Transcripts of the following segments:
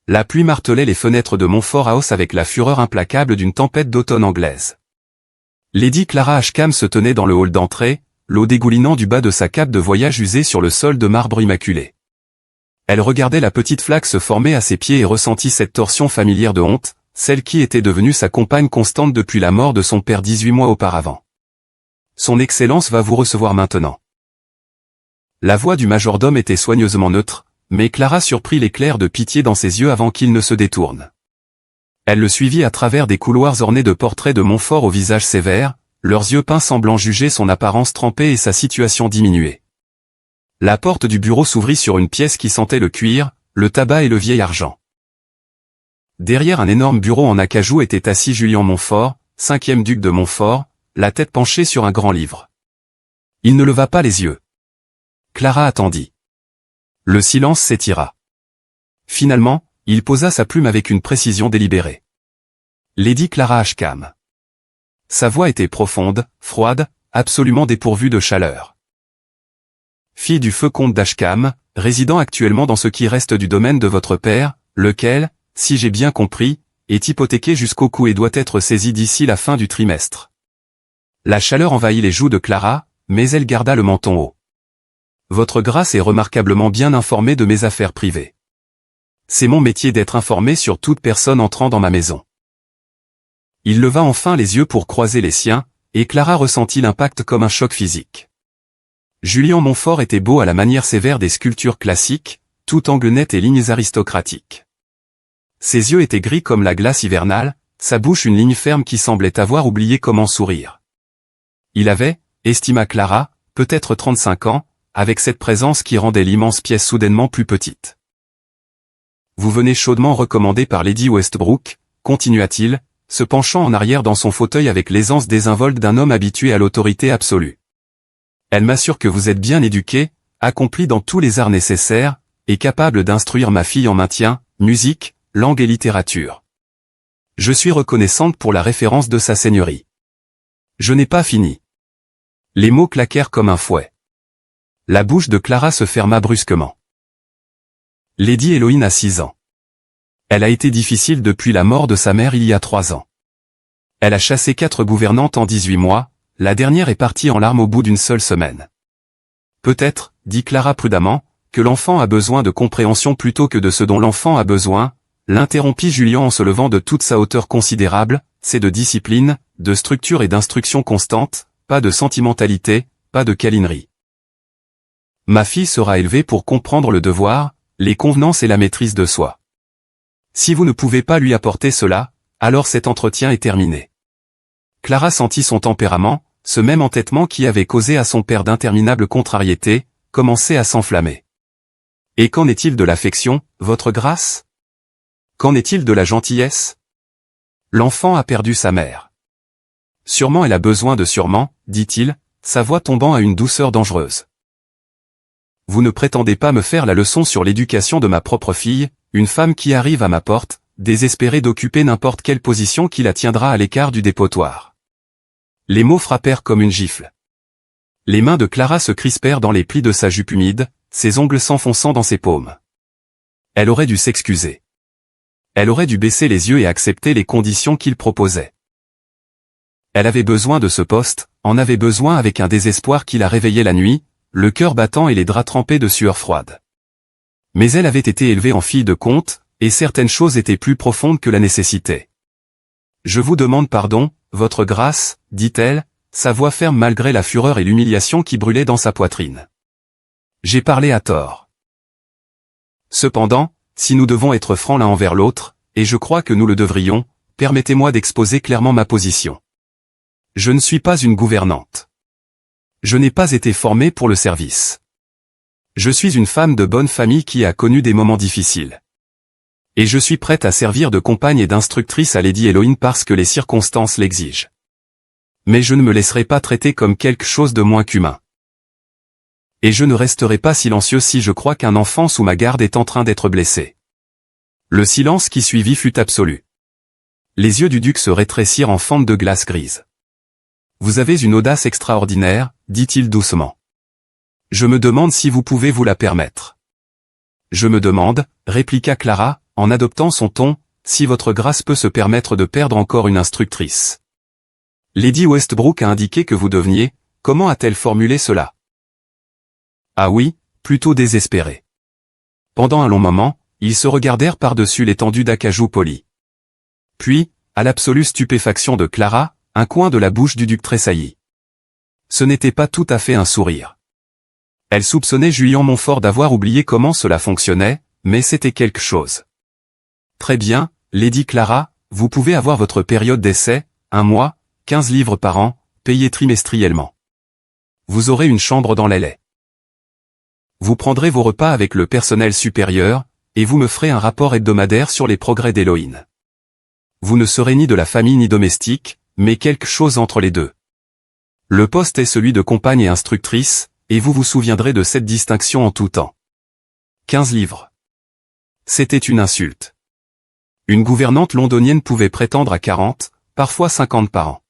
La pluie martelait les fenêtres de Montfort House avec la fureur implacable d'une tempête d'automne anglaise. Lady Clara Ashcombe se tenait dans le hall d'entrée, l'eau dégoulinant du bas de sa cape de voyage usée sur le sol de marbre immaculé. Elle regardait la petite flaque se former à ses pieds et ressentit cette torsion familière de honte, celle qui était devenue sa compagne constante depuis la mort de son père 18 mois auparavant. Son Excellence va vous recevoir maintenant. La voix du majordome était soigneusement neutre, mais Clara surprit l'éclair de pitié dans ses yeux avant qu'il ne se détourne. Elle le suivit à travers des couloirs ornés de portraits de Montfort au visage sévère, leurs yeux peints semblant juger son apparence trempée et sa situation diminuée. La porte du bureau s'ouvrit sur une pièce qui sentait le cuir, le tabac et le vieil argent. Derrière un énorme bureau en acajou était assis Julian Montfort, 5e duc de Montfort, la tête penchée sur un grand livre. Il ne leva pas les yeux. Clara attendit. Le silence s'étira. Finalement, il posa sa plume avec une précision délibérée. Lady Clara Ashcombe. Sa voix était profonde, froide, absolument dépourvue de chaleur. Fille du feu comte d'Ashcombe, résidant actuellement dans ce qui reste du domaine de votre père, lequel, si j'ai bien compris, est hypothéqué jusqu'au cou et doit être saisi d'ici la fin du trimestre. La chaleur envahit les joues de Clara, mais elle garda le menton haut. Votre grâce est remarquablement bien informée de mes affaires privées. C'est mon métier d'être informé sur toute personne entrant dans ma maison. Il leva enfin les yeux pour croiser les siens, et Clara ressentit l'impact comme un choc physique. Julian Montfort était beau à la manière sévère des sculptures classiques, tout angle net et lignes aristocratiques. Ses yeux étaient gris comme la glace hivernale, sa bouche une ligne ferme qui semblait avoir oublié comment sourire. Il avait, estima Clara, peut-être 35 ans, avec cette présence qui rendait l'immense pièce soudainement plus petite. Vous venez chaudement recommandé par Lady Westbrook, continua-t-il, se penchant en arrière dans son fauteuil avec l'aisance désinvolte d'un homme habitué à l'autorité absolue. Elle m'assure que vous êtes bien éduqué, accompli dans tous les arts nécessaires, et capable d'instruire ma fille en maintien, musique, langue et littérature. Je suis reconnaissante pour la référence de sa seigneurie. Je n'ai pas fini. Les mots claquèrent comme un fouet. La bouche de Clara se ferma brusquement. Lady Héloïne a 6 ans. Elle a été difficile depuis la mort de sa mère il y a 3 ans. Elle a chassé 4 gouvernantes en 18 mois, la dernière est partie en larmes au bout d'une seule semaine. Peut-être, dit Clara prudemment, que l'enfant a besoin de compréhension plutôt que de ce dont l'enfant a besoin, l'interrompit Julian en se levant de toute sa hauteur considérable, c'est de discipline, de structure et d'instruction constante, pas de sentimentalité, pas de câlinerie. Ma fille sera élevée pour comprendre le devoir, les convenances et la maîtrise de soi. Si vous ne pouvez pas lui apporter cela, alors cet entretien est terminé. Clara sentit son tempérament, ce même entêtement qui avait causé à son père d'interminables contrariétés, commencer à s'enflammer. Et qu'en est-il de l'affection, votre grâce? Qu'en est-il de la gentillesse? L'enfant a perdu sa mère. Sûrement elle a besoin de sûrement, dit-il, sa voix tombant à une douceur dangereuse. Vous ne prétendez pas me faire la leçon sur l'éducation de ma propre fille, une femme qui arrive à ma porte, désespérée d'occuper n'importe quelle position qui la tiendra à l'écart du dépotoir. Les mots frappèrent comme une gifle. Les mains de Clara se crispèrent dans les plis de sa jupe humide, ses ongles s'enfonçant dans ses paumes. Elle aurait dû s'excuser. Elle aurait dû baisser les yeux et accepter les conditions qu'il proposait. Elle avait besoin de ce poste, en avait besoin avec un désespoir qui la réveillait la nuit, le cœur battant et les draps trempés de sueur froide. Mais elle avait été élevée en fille de comte, et certaines choses étaient plus profondes que la nécessité. Je vous demande pardon, votre grâce, dit-elle, sa voix ferme malgré la fureur et l'humiliation qui brûlaient dans sa poitrine. J'ai parlé à tort. Cependant, si nous devons être francs l'un envers l'autre, et je crois que nous le devrions, permettez-moi d'exposer clairement ma position. Je ne suis pas une gouvernante. Je n'ai pas été formée pour le service. Je suis une femme de bonne famille qui a connu des moments difficiles. Et je suis prête à servir de compagne et d'instructrice à Lady Héloïne parce que les circonstances l'exigent. Mais je ne me laisserai pas traiter comme quelque chose de moins qu'humain. Et je ne resterai pas silencieux si je crois qu'un enfant sous ma garde est en train d'être blessé. Le silence qui suivit fut absolu. Les yeux du duc se rétrécirent en fente de glace grise. Vous avez une audace extraordinaire, dit-il doucement. Je me demande si vous pouvez vous la permettre. Je me demande, répliqua Clara, en adoptant son ton, si votre grâce peut se permettre de perdre encore une instructrice. Lady Westbrook a indiqué que vous deveniez, comment a-t-elle formulé cela? Ah oui, plutôt désespéré. Pendant un long moment, ils se regardèrent par-dessus l'étendue d'acajou poli. Puis, à l'absolue stupéfaction de Clara, un coin de la bouche du duc tressaillit. Ce n'était pas tout à fait un sourire. Elle soupçonnait Julian Montfort d'avoir oublié comment cela fonctionnait, mais c'était quelque chose. Très bien, Lady Clara, vous pouvez avoir votre période d'essai, 1 mois, 15 livres par an, payés trimestriellement. Vous aurez une chambre dans l'aile. Vous prendrez vos repas avec le personnel supérieur, et vous me ferez un rapport hebdomadaire sur les progrès d'Héloïne. Vous ne serez ni de la famille ni domestique, mais quelque chose entre les deux. Le poste est celui de compagne et instructrice, et vous vous souviendrez de cette distinction en tout temps. 15 livres. C'était une insulte. Une gouvernante londonienne pouvait prétendre à 40, parfois 50 par an.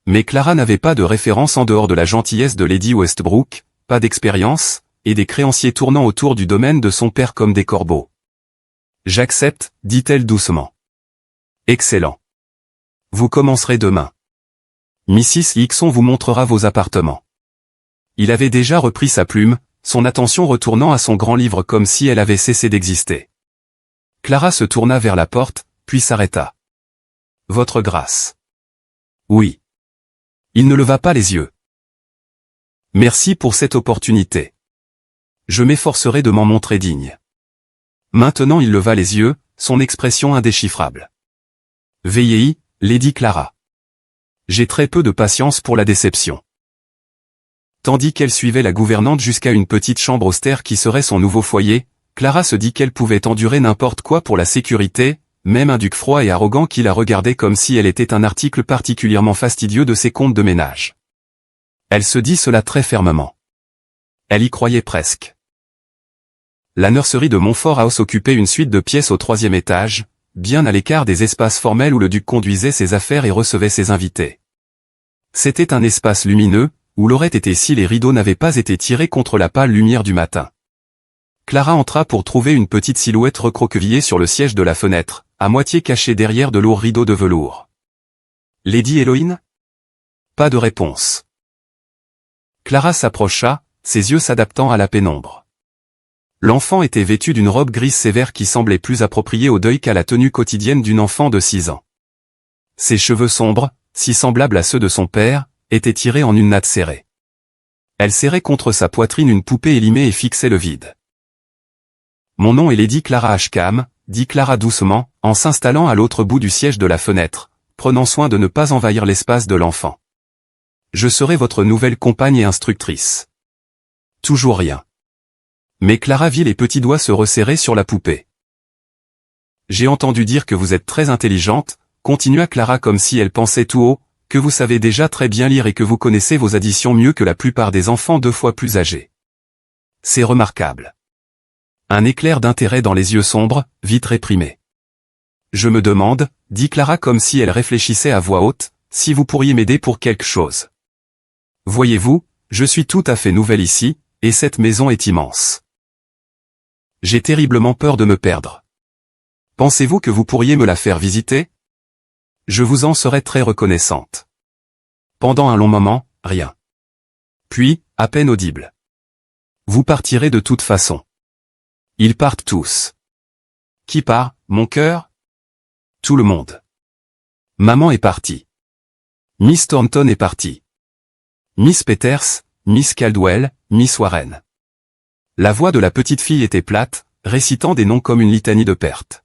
Mais Clara n'avait pas de référence en dehors de la gentillesse de Lady Westbrook, pas d'expérience, et des créanciers tournant autour du domaine de son père comme des corbeaux. J'accepte, dit-elle doucement. Excellent. Vous commencerez demain. Mrs. Hickson vous montrera vos appartements. Il avait déjà repris sa plume, son attention retournant à son grand livre comme si elle avait cessé d'exister. Clara se tourna vers la porte, puis s'arrêta. Votre grâce. Oui. Il ne leva pas les yeux. Merci pour cette opportunité. Je m'efforcerai de m'en montrer digne. Maintenant il leva les yeux, son expression indéchiffrable. Veillez-y, Lady Clara. J'ai très peu de patience pour la déception. Tandis qu'elle suivait la gouvernante jusqu'à une petite chambre austère qui serait son nouveau foyer, Clara se dit qu'elle pouvait endurer n'importe quoi pour la sécurité, même un duc froid et arrogant qui la regardait comme si elle était un article particulièrement fastidieux de ses comptes de ménage. Elle se dit cela très fermement. Elle y croyait presque. La nurserie de Montfort House occupait une suite de pièces au 3e étage, bien à l'écart des espaces formels où le duc conduisait ses affaires et recevait ses invités. C'était un espace lumineux, où l'aurait été si les rideaux n'avaient pas été tirés contre la pâle lumière du matin. Clara entra pour trouver une petite silhouette recroquevillée sur le siège de la fenêtre, à moitié cachée derrière de lourds rideaux de velours. Lady Héloïne? Pas de réponse. Clara s'approcha, ses yeux s'adaptant à la pénombre. L'enfant était vêtu d'une robe grise sévère qui semblait plus appropriée au deuil qu'à la tenue quotidienne d'une enfant de 6 ans. Ses cheveux sombres, si semblables à ceux de son père, étaient tirés en une natte serrée. Elle serrait contre sa poitrine une poupée élimée et fixait le vide. Mon nom est Lady Clara Ashcombe, dit Clara doucement, en s'installant à l'autre bout du siège de la fenêtre, prenant soin de ne pas envahir l'espace de l'enfant. Je serai votre nouvelle compagne et instructrice. Toujours rien. Mais Clara vit les petits doigts se resserrer sur la poupée. J'ai entendu dire que vous êtes très intelligente, continua Clara comme si elle pensait tout haut, que vous savez déjà très bien lire et que vous connaissez vos additions mieux que la plupart des enfants 2 fois plus âgés. C'est remarquable. Un éclair d'intérêt dans les yeux sombres, vite réprimé. Je me demande, dit Clara comme si elle réfléchissait à voix haute, si vous pourriez m'aider pour quelque chose. Voyez-vous, je suis tout à fait nouvelle ici, et cette maison est immense. J'ai terriblement peur de me perdre. Pensez-vous que vous pourriez me la faire visiter? Je vous en serais très reconnaissante. Pendant un long moment, rien. Puis, à peine audible. Vous partirez de toute façon. Ils partent tous. Qui part, mon cœur? Tout le monde. Maman est partie. Miss Thornton est partie. Miss Peters, Miss Caldwell, Miss Warren. La voix de la petite fille était plate, récitant des noms comme une litanie de pertes.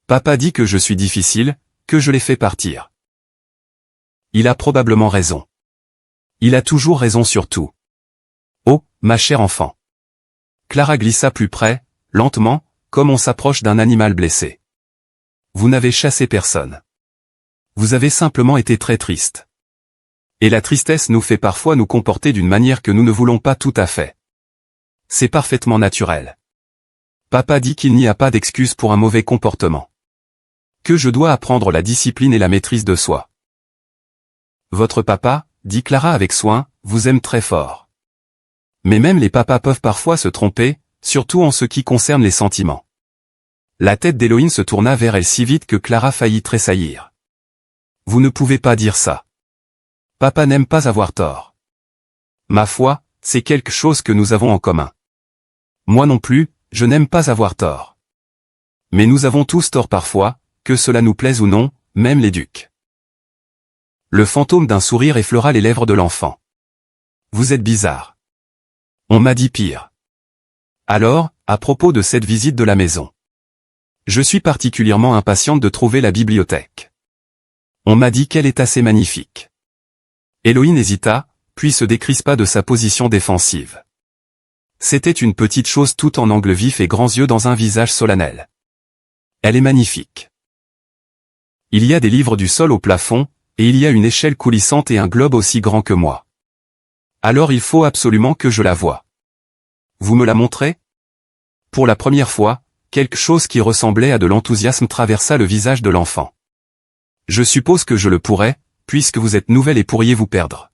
Papa dit que je suis difficile, que je les fais partir. Il a probablement raison. Il a toujours raison sur tout. Oh, ma chère enfant. Clara glissa plus près, lentement, comme on s'approche d'un animal blessé. Vous n'avez chassé personne. Vous avez simplement été très triste. Et la tristesse nous fait parfois nous comporter d'une manière que nous ne voulons pas tout à fait. C'est parfaitement naturel. Papa dit qu'il n'y a pas d'excuse pour un mauvais comportement. Que je dois apprendre la discipline et la maîtrise de soi. Votre papa, dit Clara avec soin, vous aime très fort. Mais même les papas peuvent parfois se tromper, surtout en ce qui concerne les sentiments. La tête d'Héloïne se tourna vers elle si vite que Clara faillit tressaillir. Vous ne pouvez pas dire ça. Papa n'aime pas avoir tort. Ma foi, c'est quelque chose que nous avons en commun. Moi non plus, je n'aime pas avoir tort. Mais nous avons tous tort parfois, que cela nous plaise ou non, même les ducs. Le fantôme d'un sourire effleura les lèvres de l'enfant. Vous êtes bizarre. On m'a dit pire. Alors, à propos de cette visite de la maison. Je suis particulièrement impatiente de trouver la bibliothèque. On m'a dit qu'elle est assez magnifique. Héloïne hésita, puis se décrispa de sa position défensive. C'était une petite chose toute en angle vif et grands yeux dans un visage solennel. Elle est magnifique. Il y a des livres du sol au plafond, et il y a une échelle coulissante et un globe aussi grand que moi. Alors il faut absolument que je la voie. Vous me la montrez? Pour la première fois, quelque chose qui ressemblait à de l'enthousiasme traversa le visage de l'enfant. Je suppose que je le pourrais, puisque vous êtes nouvelle et pourriez vous perdre.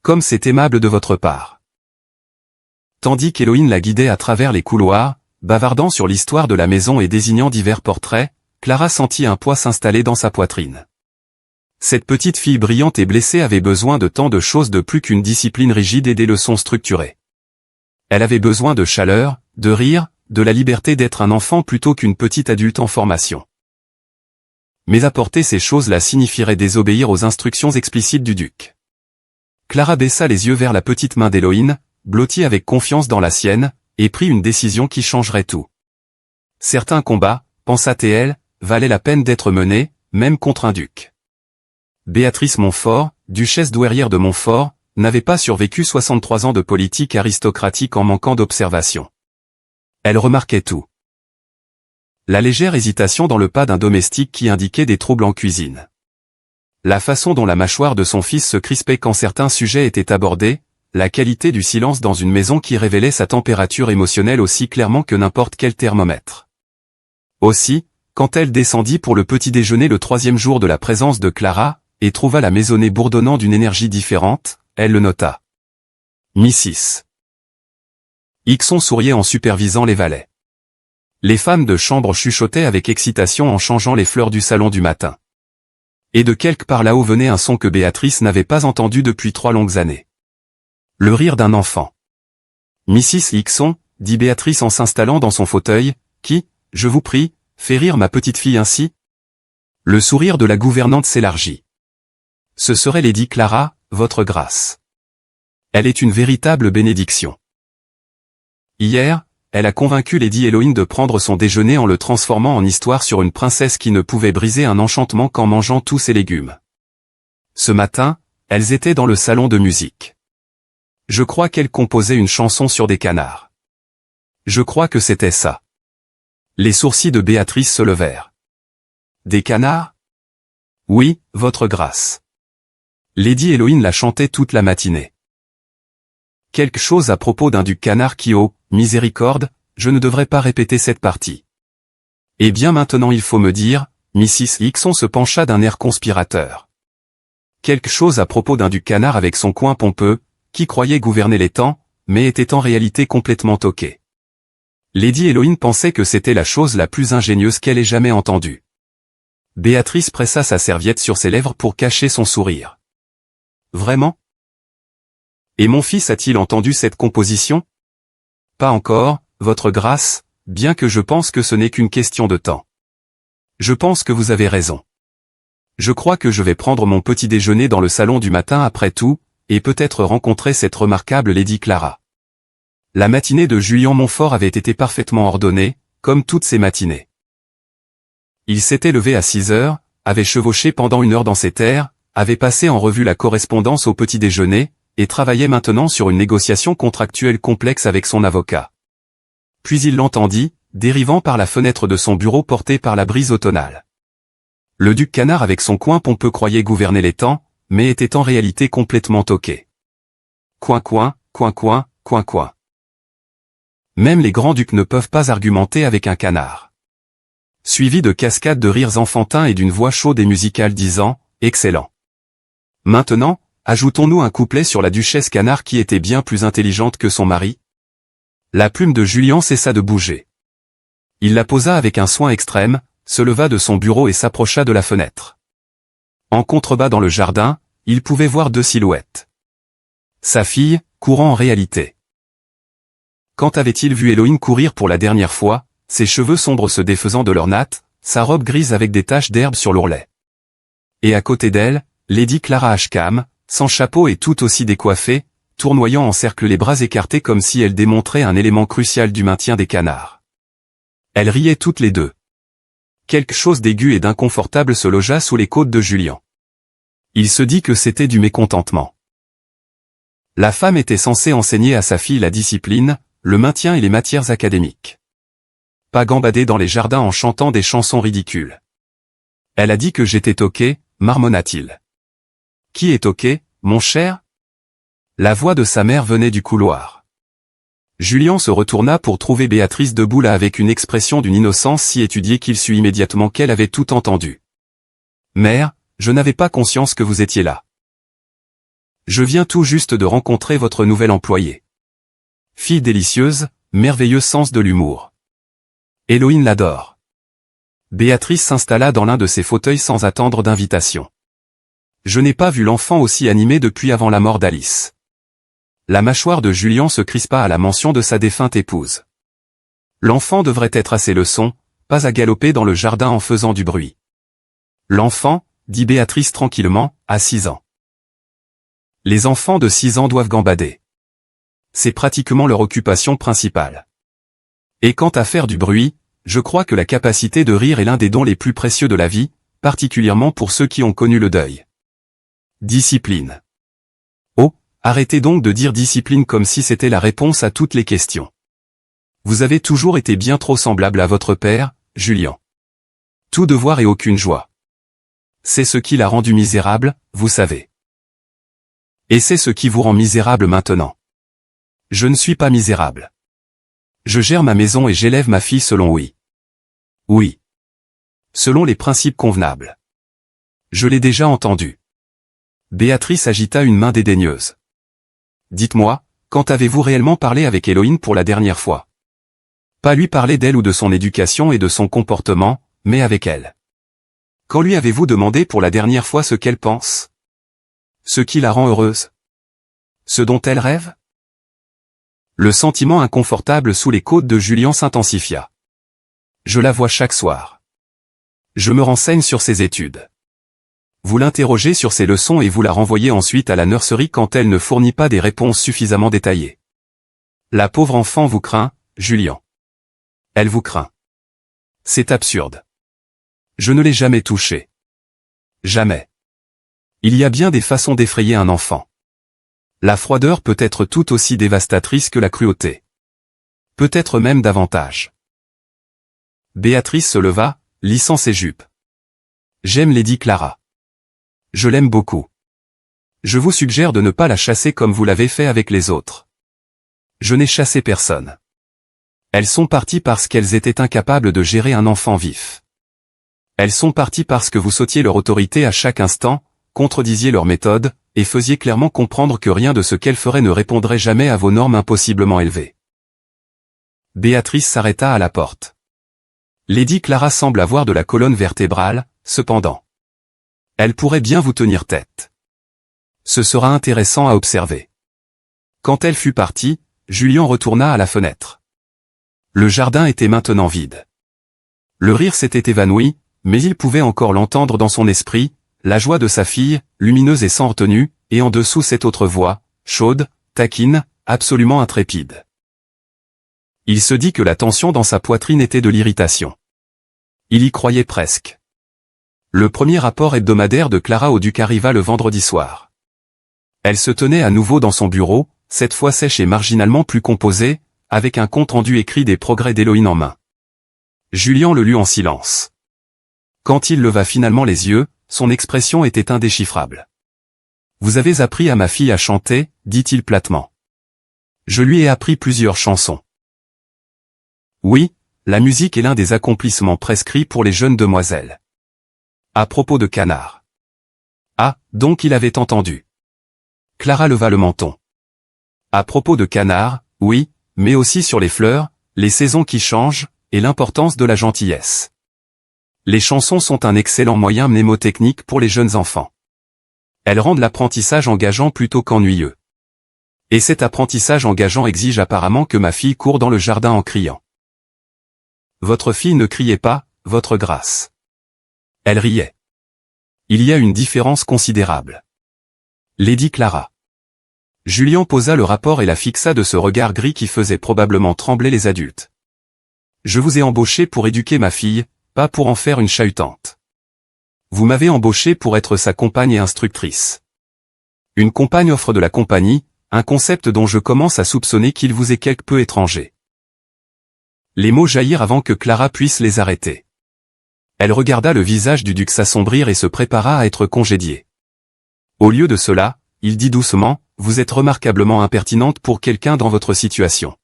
Comme c'est aimable de votre part. Tandis qu'Héloïne la guidait à travers les couloirs, bavardant sur l'histoire de la maison et désignant divers portraits, Clara sentit un poids s'installer dans sa poitrine. Cette petite fille brillante et blessée avait besoin de tant de choses de plus qu'une discipline rigide et des leçons structurées. Elle avait besoin de chaleur, de rire, de la liberté d'être un enfant plutôt qu'une petite adulte en formation. Mais apporter ces choses-là signifierait désobéir aux instructions explicites du duc. Clara baissa les yeux vers la petite main d'Héloïne, blottie avec confiance dans la sienne, et prit une décision qui changerait tout. Certains combats, pensa-t-elle, valaient la peine d'être menés, même contre un duc. Béatrice Montfort, duchesse douairière de Montfort, n'avait pas survécu 63 ans de politique aristocratique en manquant d'observation. Elle remarquait tout. La légère hésitation dans le pas d'un domestique qui indiquait des troubles en cuisine. La façon dont la mâchoire de son fils se crispait quand certains sujets étaient abordés, la qualité du silence dans une maison qui révélait sa température émotionnelle aussi clairement que n'importe quel thermomètre. Aussi, quand elle descendit pour le petit déjeuner le 3e jour de la présence de Clara, et trouva la maisonnée bourdonnant d'une énergie différente, elle le nota. Mrs. Hickson souriait en supervisant les valets. Les femmes de chambre chuchotaient avec excitation en changeant les fleurs du salon du matin. Et de quelque part là-haut venait un son que Béatrice n'avait pas entendu depuis 3 longues années. Le rire d'un enfant. Mrs. Hickson, dit Béatrice en s'installant dans son fauteuil, qui, je vous prie, fait rire ma petite fille ainsi? Le sourire de la gouvernante s'élargit. Ce serait Lady Clara, votre grâce. Elle est une véritable bénédiction. Hier, elle a convaincu Lady Héloïne de prendre son déjeuner en le transformant en histoire sur une princesse qui ne pouvait briser un enchantement qu'en mangeant tous ses légumes. Ce matin, elles étaient dans le salon de musique. Je crois qu'elle composait une chanson sur des canards. Je crois que c'était ça. Les sourcils de Béatrice se levèrent. Des canards? Oui, votre grâce. Lady Héloïne la chantait toute la matinée. Quelque chose à propos d'un duc canard qui, oh, miséricorde, je ne devrais pas répéter cette partie. Eh bien maintenant il faut me dire, Mrs. Hickson se pencha d'un air conspirateur. Quelque chose à propos d'un duc canard avec son coin pompeux, qui croyait gouverner les temps, mais était en réalité complètement toqué. Lady Héloïne pensait que c'était la chose la plus ingénieuse qu'elle ait jamais entendue. Béatrice pressa sa serviette sur ses lèvres pour cacher son sourire. Vraiment? Et mon fils a-t-il entendu cette composition? Pas encore, votre grâce, bien que je pense que ce n'est qu'une question de temps. Je pense que vous avez raison. Je crois que je vais prendre mon petit déjeuner dans le salon du matin après tout, et peut-être rencontrer cette remarquable Lady Clara. La matinée de Julian Montfort avait été parfaitement ordonnée, comme toutes ses matinées. Il s'était levé à 6 heures, avait chevauché pendant 1 heure dans ses terres, avait passé en revue la correspondance au petit déjeuner, et travaillait maintenant sur une négociation contractuelle complexe avec son avocat. Puis il l'entendit, dérivant par la fenêtre de son bureau porté par la brise automnale. Le duc canard avec son coin pompeux croyait gouverner les temps, mais était en réalité complètement toqué. Coin coin, coin coin, coin coin. Même les grands-ducs ne peuvent pas argumenter avec un canard. Suivi de cascades de rires enfantins et d'une voix chaude et musicale disant « Excellent ». Maintenant, ajoutons-nous un couplet sur la duchesse Canard qui était bien plus intelligente que son mari. La plume de Julien cessa de bouger. Il la posa avec un soin extrême, se leva de son bureau et s'approcha de la fenêtre. En contrebas dans le jardin, il pouvait voir deux silhouettes. Sa fille, courant en réalité. Quand avait-il vu Héloïne courir pour la dernière fois, ses cheveux sombres se défaisant de leur natte, sa robe grise avec des taches d'herbe sur l'ourlet. Et à côté d'elle, Lady Clara Ashcam, sans chapeau et tout aussi décoiffée, tournoyant en cercle les bras écartés comme si elle démontrait un élément crucial du maintien des canards. Elles riaient toutes les deux. Quelque chose d'aigu et d'inconfortable se logea sous les côtes de Julian. Il se dit que c'était du mécontentement. La femme était censée enseigner à sa fille la discipline, le maintien et les matières académiques. Pas gambader dans les jardins en chantant des chansons ridicules. Elle a dit que j'étais toqué, marmonna-t-il. Qui est toqué, mon cher? La voix de sa mère venait du couloir. Julian se retourna pour trouver Béatrice debout là avec une expression d'une innocence si étudiée qu'il sut immédiatement qu'elle avait tout entendu. Mère, je n'avais pas conscience que vous étiez là. Je viens tout juste de rencontrer votre nouvelle employée. Fille délicieuse, merveilleux sens de l'humour. Héloïne l'adore. Béatrice s'installa dans l'un de ses fauteuils sans attendre d'invitation. Je n'ai pas vu l'enfant aussi animé depuis avant la mort d'Alice. La mâchoire de Julian se crispa à la mention de sa défunte épouse. L'enfant devrait être à ses leçons, pas à galoper dans le jardin en faisant du bruit. L'enfant, dit Béatrice tranquillement, a 6 ans. Les enfants de 6 ans doivent gambader. C'est pratiquement leur occupation principale. Et quant à faire du bruit, je crois que la capacité de rire est l'un des dons les plus précieux de la vie, particulièrement pour ceux qui ont connu le deuil. Discipline. Oh, arrêtez donc de dire discipline comme si c'était la réponse à toutes les questions. Vous avez toujours été bien trop semblable à votre père, Julian. Tout devoir et aucune joie. C'est ce qui l'a rendu misérable, vous savez. Et c'est ce qui vous rend misérable maintenant. Je ne suis pas misérable. Je gère ma maison et j'élève ma fille selon oui. Oui. Selon les principes convenables. Je l'ai déjà entendu. Béatrice agita une main dédaigneuse. Dites-moi, quand avez-vous réellement parlé avec Héloïne pour la dernière fois? Pas lui parler d'elle ou de son éducation et de son comportement, mais avec elle. Quand lui avez-vous demandé pour la dernière fois ce qu'elle pense? Ce qui la rend heureuse? Ce dont elle rêve? Le sentiment inconfortable sous les côtes de Julian s'intensifia. Je la vois chaque soir. Je me renseigne sur ses études. Vous l'interrogez sur ses leçons et vous la renvoyez ensuite à la nurserie quand elle ne fournit pas des réponses suffisamment détaillées. La pauvre enfant vous craint, Julian. Elle vous craint. C'est absurde. Je ne l'ai jamais touchée. Jamais. Il y a bien des façons d'effrayer un enfant. La froideur peut être tout aussi dévastatrice que la cruauté. Peut-être même davantage. Béatrice se leva, lissant ses jupes. J'aime Lady Clara. Je l'aime beaucoup. Je vous suggère de ne pas la chasser comme vous l'avez fait avec les autres. Je n'ai chassé personne. Elles sont parties parce qu'elles étaient incapables de gérer un enfant vif. Elles sont parties parce que vous sautiez leur autorité à chaque instant, contredisiez leur méthode, et faisiez clairement comprendre que rien de ce qu'elles feraient ne répondrait jamais à vos normes impossiblement élevées. Béatrice s'arrêta à la porte. Lady Clara semble avoir de la colonne vertébrale, cependant. Elle pourrait bien vous tenir tête. Ce sera intéressant à observer. Quand elle fut partie, Julian retourna à la fenêtre. Le jardin était maintenant vide. Le rire s'était évanoui, mais il pouvait encore l'entendre dans son esprit, la joie de sa fille, lumineuse et sans retenue, et en dessous cette autre voix, chaude, taquine, absolument intrépide. Il se dit que la tension dans sa poitrine était de l'irritation. Il y croyait presque. Le premier rapport hebdomadaire de Clara au duc arriva le vendredi soir. Elle se tenait à nouveau dans son bureau, cette fois sèche et marginalement plus composée, avec un compte-rendu écrit des progrès d'Héloïne en main. Julian le lut en silence. Quand il leva finalement les yeux, son expression était indéchiffrable. « Vous avez appris à ma fille à chanter » dit-il platement. « Je lui ai appris plusieurs chansons. » Oui, la musique est l'un des accomplissements prescrits pour les jeunes demoiselles. À propos de canards. Ah, donc il avait entendu. Clara leva le menton. À propos de canards, oui, mais aussi sur les fleurs, les saisons qui changent, et l'importance de la gentillesse. Les chansons sont un excellent moyen mnémotechnique pour les jeunes enfants. Elles rendent l'apprentissage engageant plutôt qu'ennuyeux. Et cet apprentissage engageant exige apparemment que ma fille court dans le jardin en criant. Votre fille ne criait pas, votre grâce. Elle riait. Il y a une différence considérable. Lady Clara. Julien posa le rapport et la fixa de ce regard gris qui faisait probablement trembler les adultes. Je vous ai embauché pour éduquer ma fille, pas pour en faire une chahutante. Vous m'avez embauché pour être sa compagne et instructrice. Une compagne offre de la compagnie, un concept dont je commence à soupçonner qu'il vous est quelque peu étranger. Les mots jaillirent avant que Clara puisse les arrêter. Elle regarda le visage du duc s'assombrir et se prépara à être congédiée. Au lieu de cela, il dit doucement, vous êtes remarquablement impertinente pour quelqu'un dans votre situation.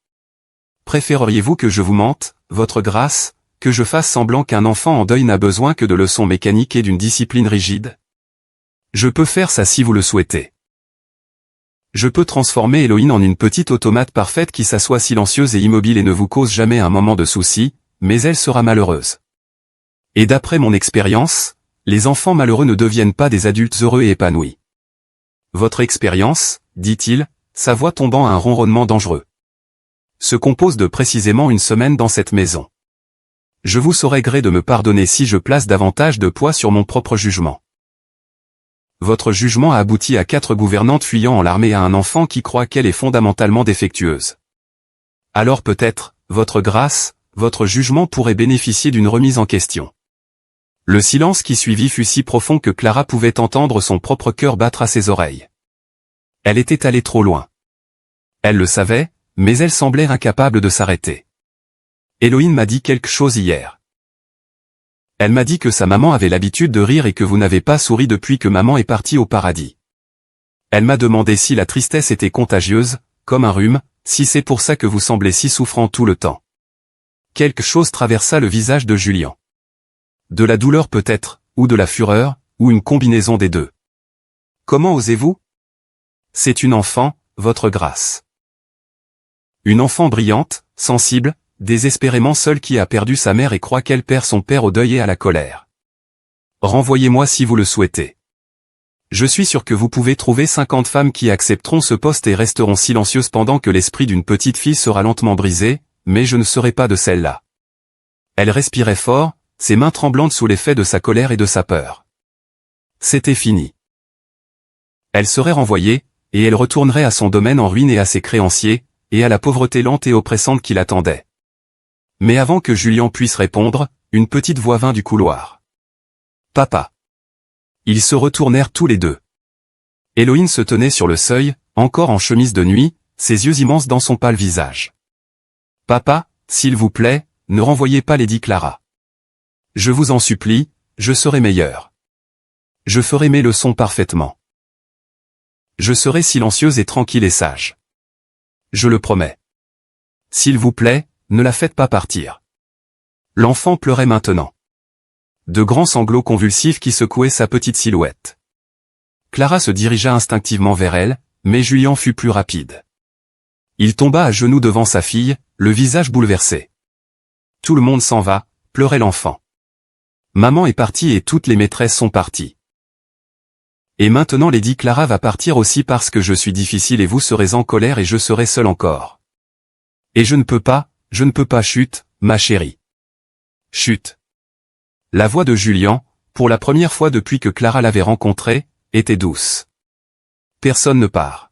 Préféreriez-vous que je vous mente, votre grâce, que je fasse semblant qu'un enfant en deuil n'a besoin que de leçons mécaniques et d'une discipline rigide? Je peux faire ça si vous le souhaitez. Je peux transformer Héloïne en une petite automate parfaite qui s'assoit silencieuse et immobile et ne vous cause jamais un moment de souci, mais elle sera malheureuse. Et d'après mon expérience, les enfants malheureux ne deviennent pas des adultes heureux et épanouis. Votre expérience, dit-il, sa voix tombant à un ronronnement dangereux, se compose de précisément une semaine dans cette maison. Je vous saurais gré de me pardonner si je place davantage de poids sur mon propre jugement. Votre jugement a abouti à 4 gouvernantes fuyant en larmes et à un enfant qui croit qu'elle est fondamentalement défectueuse. Alors peut-être, votre grâce, votre jugement pourrait bénéficier d'une remise en question. Le silence qui suivit fut si profond que Clara pouvait entendre son propre cœur battre à ses oreilles. Elle était allée trop loin. Elle le savait, mais elle semblait incapable de s'arrêter. Héloïne m'a dit quelque chose hier. Elle m'a dit que sa maman avait l'habitude de rire et que vous n'avez pas souri depuis que maman est partie au paradis. Elle m'a demandé si la tristesse était contagieuse, comme un rhume, si c'est pour ça que vous semblez si souffrant tout le temps. Quelque chose traversa le visage de Julien. De la douleur peut-être, ou de la fureur, ou une combinaison des deux. Comment osez-vous? C'est une enfant, votre grâce. Une enfant brillante, sensible, désespérément seule qui a perdu sa mère et croit qu'elle perd son père au deuil et à la colère. Renvoyez-moi si vous le souhaitez. Je suis sûr que vous pouvez trouver 50 femmes qui accepteront ce poste et resteront silencieuses pendant que l'esprit d'une petite fille sera lentement brisé, mais je ne serai pas de celle-là. Elle respirait fort, ses mains tremblantes sous l'effet de sa colère et de sa peur. C'était fini. Elle serait renvoyée, et elle retournerait à son domaine en ruine et à ses créanciers, et à la pauvreté lente et oppressante qui l'attendait. Mais avant que Julien puisse répondre, une petite voix vint du couloir. Papa. Ils se retournèrent tous les deux. Héloïne se tenait sur le seuil, encore en chemise de nuit, ses yeux immenses dans son pâle visage. Papa, s'il vous plaît, ne renvoyez pas Lady Clara. Je vous en supplie, je serai meilleur. Je ferai mes leçons parfaitement. Je serai silencieuse et tranquille et sage. Je le promets. S'il vous plaît, ne la faites pas partir. L'enfant pleurait maintenant. De grands sanglots convulsifs qui secouaient sa petite silhouette. Clara se dirigea instinctivement vers elle, mais Julien fut plus rapide. Il tomba à genoux devant sa fille, le visage bouleversé. Tout le monde s'en va, pleurait l'enfant. Maman est partie et toutes les maîtresses sont parties. Et maintenant Lady Clara va partir aussi parce que je suis difficile et vous serez en colère et je serai seul encore. Et je ne peux pas, chut, ma chérie. Chut. La voix de Julien, pour la première fois depuis que Clara l'avait rencontré, était douce. Personne ne part.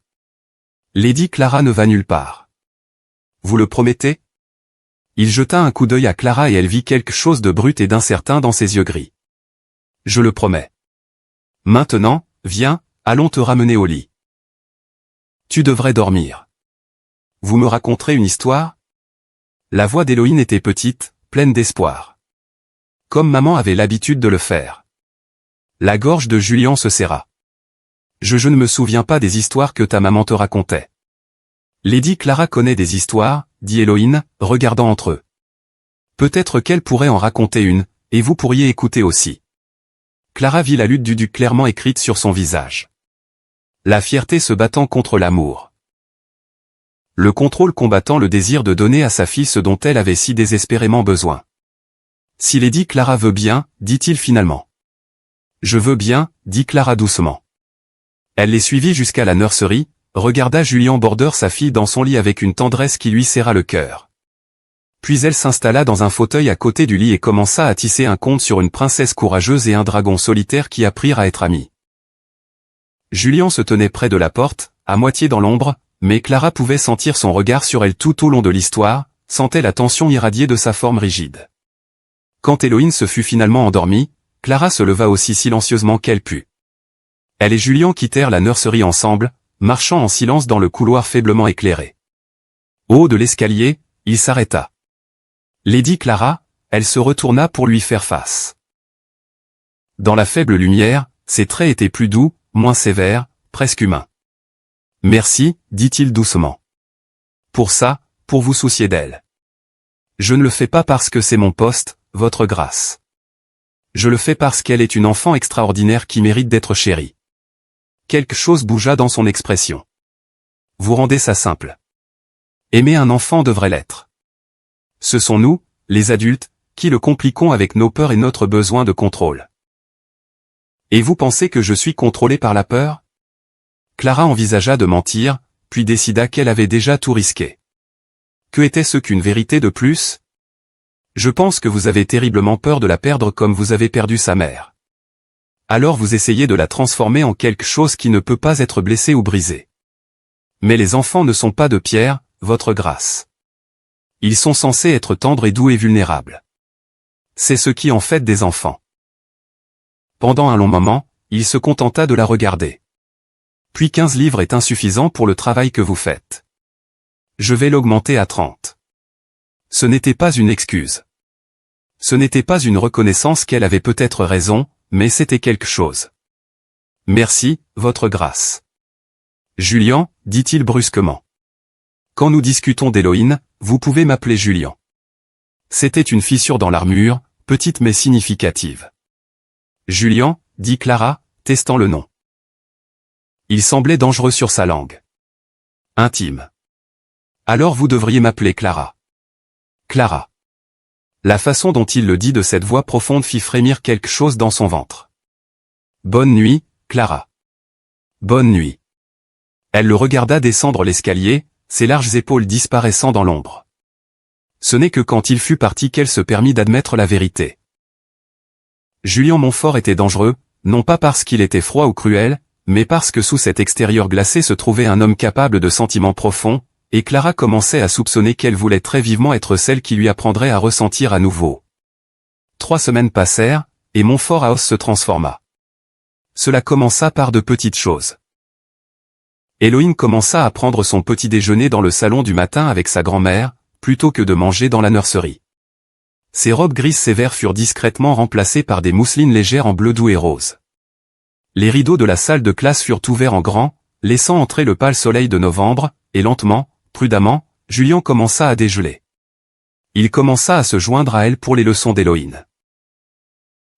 Lady Clara ne va nulle part. Vous le promettez? Il jeta un coup d'œil à Clara et elle vit quelque chose de brut et d'incertain dans ses yeux gris. Je le promets. Maintenant, viens, allons te ramener au lit. Tu devrais dormir. Vous me raconterez une histoire? La voix d'Héloïne était petite, pleine d'espoir. Comme maman avait l'habitude de le faire. La gorge de Julien se serra. Je ne me souviens pas des histoires que ta maman te racontait. Lady Clara connaît des histoires, dit Héloïne, regardant entre eux. Peut-être qu'elle pourrait en raconter une, et vous pourriez écouter aussi. Clara vit la lutte du duc clairement écrite sur son visage. La fierté se battant contre l'amour. le contrôle combattant le désir de donner à sa fille ce dont elle avait si désespérément besoin. Si Lady Clara veut bien, dit-il finalement. Je veux bien, dit Clara doucement. Elle les suivit jusqu'à la nurserie, regarda Julian Border sa fille dans son lit avec une tendresse qui lui serra le cœur. Puis elle s'installa dans un fauteuil à côté du lit et commença à tisser un conte sur une princesse courageuse et un dragon solitaire qui apprirent à être amis. Julian se tenait près de la porte, à moitié dans l'ombre, mais Clara pouvait sentir son regard sur elle tout au long de l'histoire, sentait la tension irradier de sa forme rigide. Quand Héloïne se fut finalement endormie, Clara se leva aussi silencieusement qu'elle put. Elle et Julian quittèrent la nurserie ensemble, marchant en silence dans le couloir faiblement éclairé. Au haut de l'escalier, il s'arrêta. Lady Clara, elle se retourna pour lui faire face. Dans la faible lumière, ses traits étaient plus doux, moins sévères, presque humains. Merci, dit-il doucement. Pour ça, pour vous soucier d'elle. Je ne le fais pas parce que c'est mon poste, votre grâce. Je le fais parce qu'elle est une enfant extraordinaire qui mérite d'être chérie. Quelque chose bougea dans son expression. Vous rendez ça simple. Aimer un enfant devrait l'être. Ce sont nous, les adultes, qui le compliquons avec nos peurs et notre besoin de contrôle. Et vous pensez que je suis contrôlé par la peur? Clara envisagea de mentir, puis décida qu'elle avait déjà tout risqué. Que était-ce qu'une vérité de plus? Je pense que vous avez terriblement peur de la perdre comme vous avez perdu sa mère. Alors vous essayez de la transformer en quelque chose qui ne peut pas être blessé ou brisé. Mais les enfants ne sont pas de pierre, votre grâce. Ils sont censés être tendres et doux et vulnérables. C'est ce qui en fait des enfants. Pendant un long moment, il se contenta de la regarder. Puis 15 livres est insuffisant pour le travail que vous faites. Je vais l'augmenter à 30. Ce n'était pas une excuse. Ce n'était pas une reconnaissance qu'elle avait peut-être raison, mais c'était quelque chose. Merci, votre grâce. Julian, dit-il brusquement. Quand nous discutons d'Héloïne, vous pouvez m'appeler Julian. C'était une fissure dans l'armure, petite mais significative. Julian, dit Clara, testant le nom. Il semblait dangereux sur sa langue. Intime. Alors vous devriez m'appeler Clara. Clara. La façon dont il le dit de cette voix profonde fit frémir quelque chose dans son ventre. Bonne nuit, Clara. Bonne nuit. Elle le regarda descendre l'escalier, ses larges épaules disparaissant dans l'ombre. Ce n'est que quand il fut parti qu'elle se permit d'admettre la vérité. Julian Montfort était dangereux, non pas parce qu'il était froid ou cruel, mais parce que sous cet extérieur glacé se trouvait un homme capable de sentiments profonds, et Clara commençait à soupçonner qu'elle voulait très vivement être celle qui lui apprendrait à ressentir à nouveau. 3 semaines passèrent, et Montfort House se transforma. Cela commença par de petites choses. Héloïne commença à prendre son petit déjeuner dans le salon du matin avec sa grand-mère, plutôt que de manger dans la nurserie. Ses robes grises sévères furent discrètement remplacées par des mousselines légères en bleu doux et rose. Les rideaux de la salle de classe furent ouverts en grand, laissant entrer le pâle soleil de novembre, et lentement, prudemment, Julian commença à dégeler. Il commença à se joindre à elle pour les leçons d'Héloïne.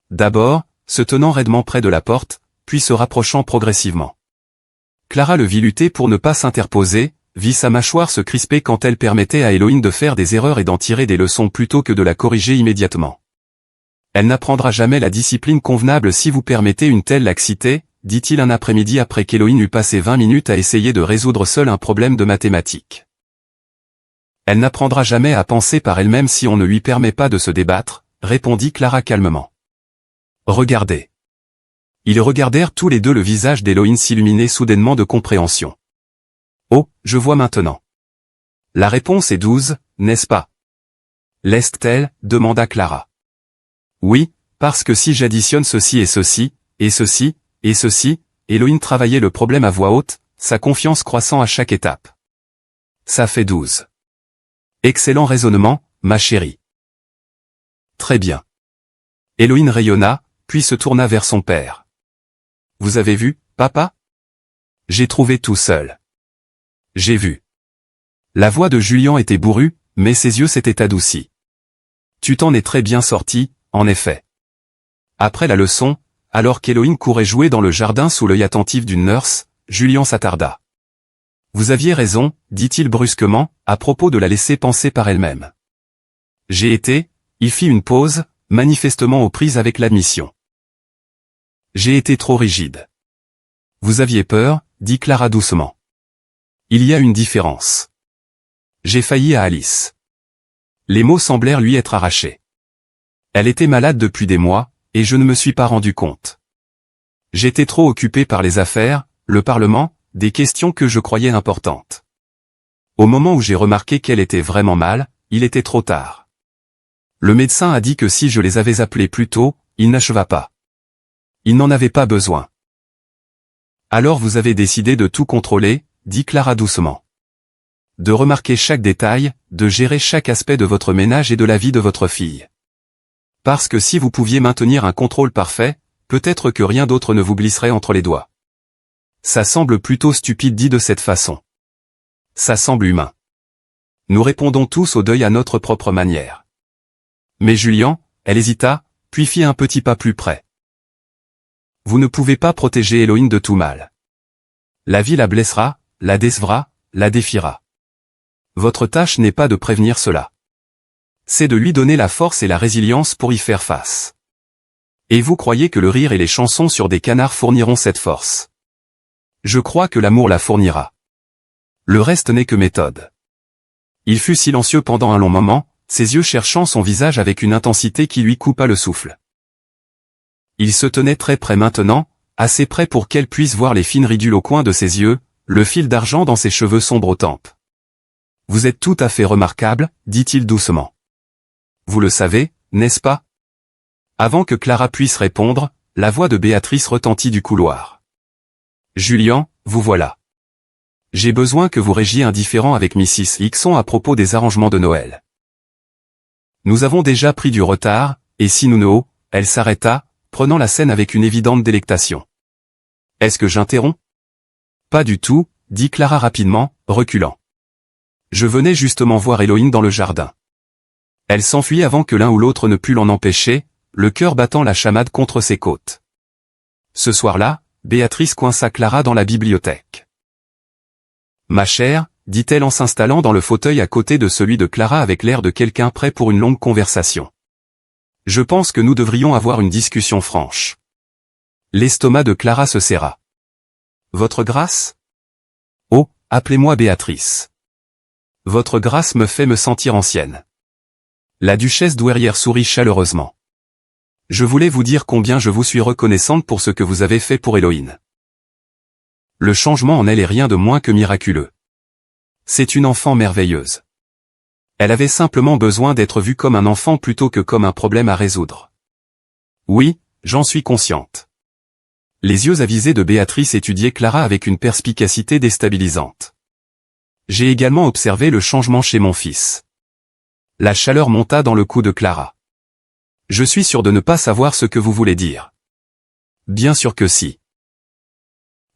D'abord, se tenant raidement près de la porte, puis se rapprochant progressivement. Clara le vit lutter pour ne pas s'interposer, vit sa mâchoire se crisper quand elle permettait à Héloïne de faire des erreurs et d'en tirer des leçons plutôt que de la corriger immédiatement. Elle n'apprendra jamais la discipline convenable si vous permettez une telle laxité, dit-il un après-midi après qu'Héloïne eut passé 20 minutes à essayer de résoudre seule un problème de mathématiques. Elle n'apprendra jamais à penser par elle-même si on ne lui permet pas de se débattre, répondit Clara calmement. Regardez. Ils regardèrent tous les deux le visage d'Héloïne s'illuminer soudainement de compréhension. Oh, je vois maintenant. La réponse est 12, n'est-ce pas? L'est-elle? Demanda Clara. Oui, parce que si j'additionne ceci et ceci, et ceci, et ceci, Héloïne travaillait le problème à voix haute, sa confiance croissant à chaque étape. Ça fait 12. Excellent raisonnement, ma chérie. Très bien. Héloïne rayonna, puis se tourna vers son père. Vous avez vu, papa? J'ai trouvé tout seul. J'ai vu. La voix de Julian était bourrue, mais ses yeux s'étaient adoucis. Tu t'en es très bien sorti, en effet. Après la leçon, alors qu'Héloïne courait jouer dans le jardin sous l'œil attentif d'une nurse, Julian s'attarda. Vous aviez raison, dit-il brusquement, à propos de la laisser penser par elle-même. J'ai été, il fit une pause, manifestement aux prises avec l'admission. J'ai été trop rigide. Vous aviez peur, dit Clara doucement. Il y a une différence. J'ai failli à Alice. Les mots semblèrent lui être arrachés. Elle était malade depuis des mois, et je ne me suis pas rendu compte. J'étais trop occupé par les affaires, le Parlement, des questions que je croyais importantes. Au moment où j'ai remarqué qu'elle était vraiment mal, il était trop tard. Le médecin a dit que si je les avais appelés plus tôt, il n'acheva pas. Il n'en avait pas besoin. Alors vous avez décidé de tout contrôler, dit Clara doucement. De remarquer chaque détail, de gérer chaque aspect de votre ménage et de la vie de votre fille. Parce que si vous pouviez maintenir un contrôle parfait, peut-être que rien d'autre ne vous glisserait entre les doigts. Ça semble plutôt stupide dit de cette façon. Ça semble humain. Nous répondons tous au deuil à notre propre manière. Mais Julian, elle hésita, puis fit un petit pas plus près. Vous ne pouvez pas protéger Héloïne de tout mal. La vie la blessera, la décevra, la défiera. Votre tâche n'est pas de prévenir cela. C'est de lui donner la force et la résilience pour y faire face. Et vous croyez que le rire et les chansons sur des canards fourniront cette force? Je crois que l'amour la fournira. Le reste n'est que méthode. Il fut silencieux pendant un long moment, ses yeux cherchant son visage avec une intensité qui lui coupa le souffle. Il se tenait très près maintenant, assez près pour qu'elle puisse voir les fines ridules au coin de ses yeux, le fil d'argent dans ses cheveux sombres aux tempes. Vous êtes tout à fait remarquable, dit-il doucement. Vous le savez, n'est-ce pas? Avant que Clara puisse répondre, la voix de Béatrice retentit du couloir. Julian, vous voilà. J'ai besoin que vous régiez un différend avec Mrs. Hickson à propos des arrangements de Noël. Nous avons déjà pris du retard, et si nous ne... Elle s'arrêta, prenant la scène avec une évidente délectation. Est-ce que j'interromps? Pas du tout, dit Clara rapidement, reculant. Je venais justement voir Héloïne dans le jardin. Elle s'enfuit avant que l'un ou l'autre ne pût l'en empêcher, le cœur battant la chamade contre ses côtes. Ce soir-là, Béatrice coinça Clara dans la bibliothèque. Ma chère, dit-elle en s'installant dans le fauteuil à côté de celui de Clara avec l'air de quelqu'un prêt pour une longue conversation. Je pense que nous devrions avoir une discussion franche. L'estomac de Clara se serra. Votre grâce? Oh, appelez-moi Béatrice. Votre grâce me fait me sentir ancienne. La duchesse douairière sourit chaleureusement. Je voulais vous dire combien je vous suis reconnaissante pour ce que vous avez fait pour Héloïne. Le changement en elle est rien de moins que miraculeux. C'est une enfant merveilleuse. Elle avait simplement besoin d'être vue comme un enfant plutôt que comme un problème à résoudre. Oui, j'en suis consciente. Les yeux avisés de Béatrice étudiaient Clara avec une perspicacité déstabilisante. J'ai également observé le changement chez mon fils. La chaleur monta dans le cou de Clara. Je suis sûr de ne pas savoir ce que vous voulez dire. Bien sûr que si.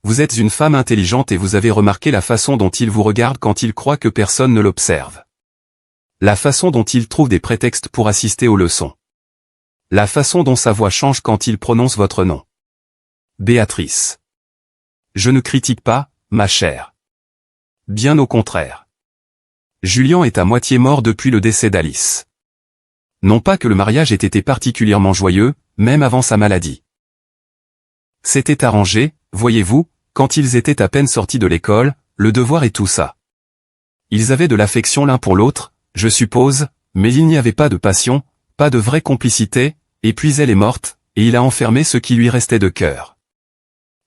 Vous êtes une femme intelligente et vous avez remarqué la façon dont il vous regarde quand il croit que personne ne l'observe. La façon dont il trouve des prétextes pour assister aux leçons. La façon dont sa voix change quand il prononce votre nom. Béatrice. Je ne critique pas, ma chère. Bien au contraire. Julian est à moitié mort depuis le décès d'Alice. Non pas que le mariage ait été particulièrement joyeux, même avant sa maladie. C'était arrangé, voyez-vous, quand ils étaient à peine sortis de l'école, le devoir et tout ça. Ils avaient de l'affection l'un pour l'autre, je suppose, mais il n'y avait pas de passion, pas de vraie complicité, et puis elle est morte, et il a enfermé ce qui lui restait de cœur.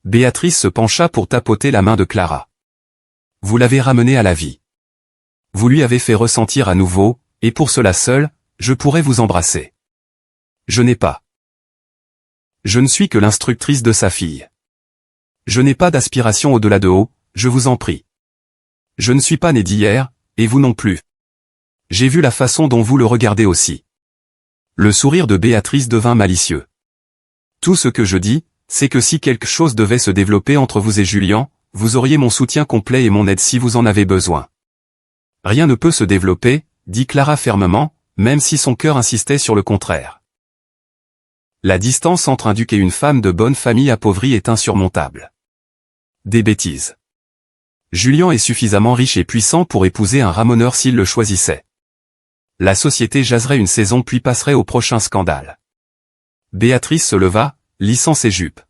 Béatrice se pencha pour tapoter la main de Clara. Vous l'avez ramené à la vie. Vous lui avez fait ressentir à nouveau, et pour cela seul, je pourrais vous embrasser. Je n'ai pas. Je ne suis que l'instructrice de sa fille. Je n'ai pas d'aspiration au-delà de haut, je vous en prie. Je ne suis pas né d'hier, et vous non plus. J'ai vu la façon dont vous le regardez aussi. Le sourire de Béatrice devint malicieux. Tout ce que je dis, c'est que si quelque chose devait se développer entre vous et Julian, vous auriez mon soutien complet et mon aide si vous en avez besoin. Rien ne peut se développer, dit Clara fermement, même si son cœur insistait sur le contraire. La distance entre un duc et une femme de bonne famille appauvrie est insurmontable. Des bêtises. Julian est suffisamment riche et puissant pour épouser un ramoneur s'il le choisissait. La société jaserait une saison puis passerait au prochain scandale. Béatrice se leva, lissant ses jupes.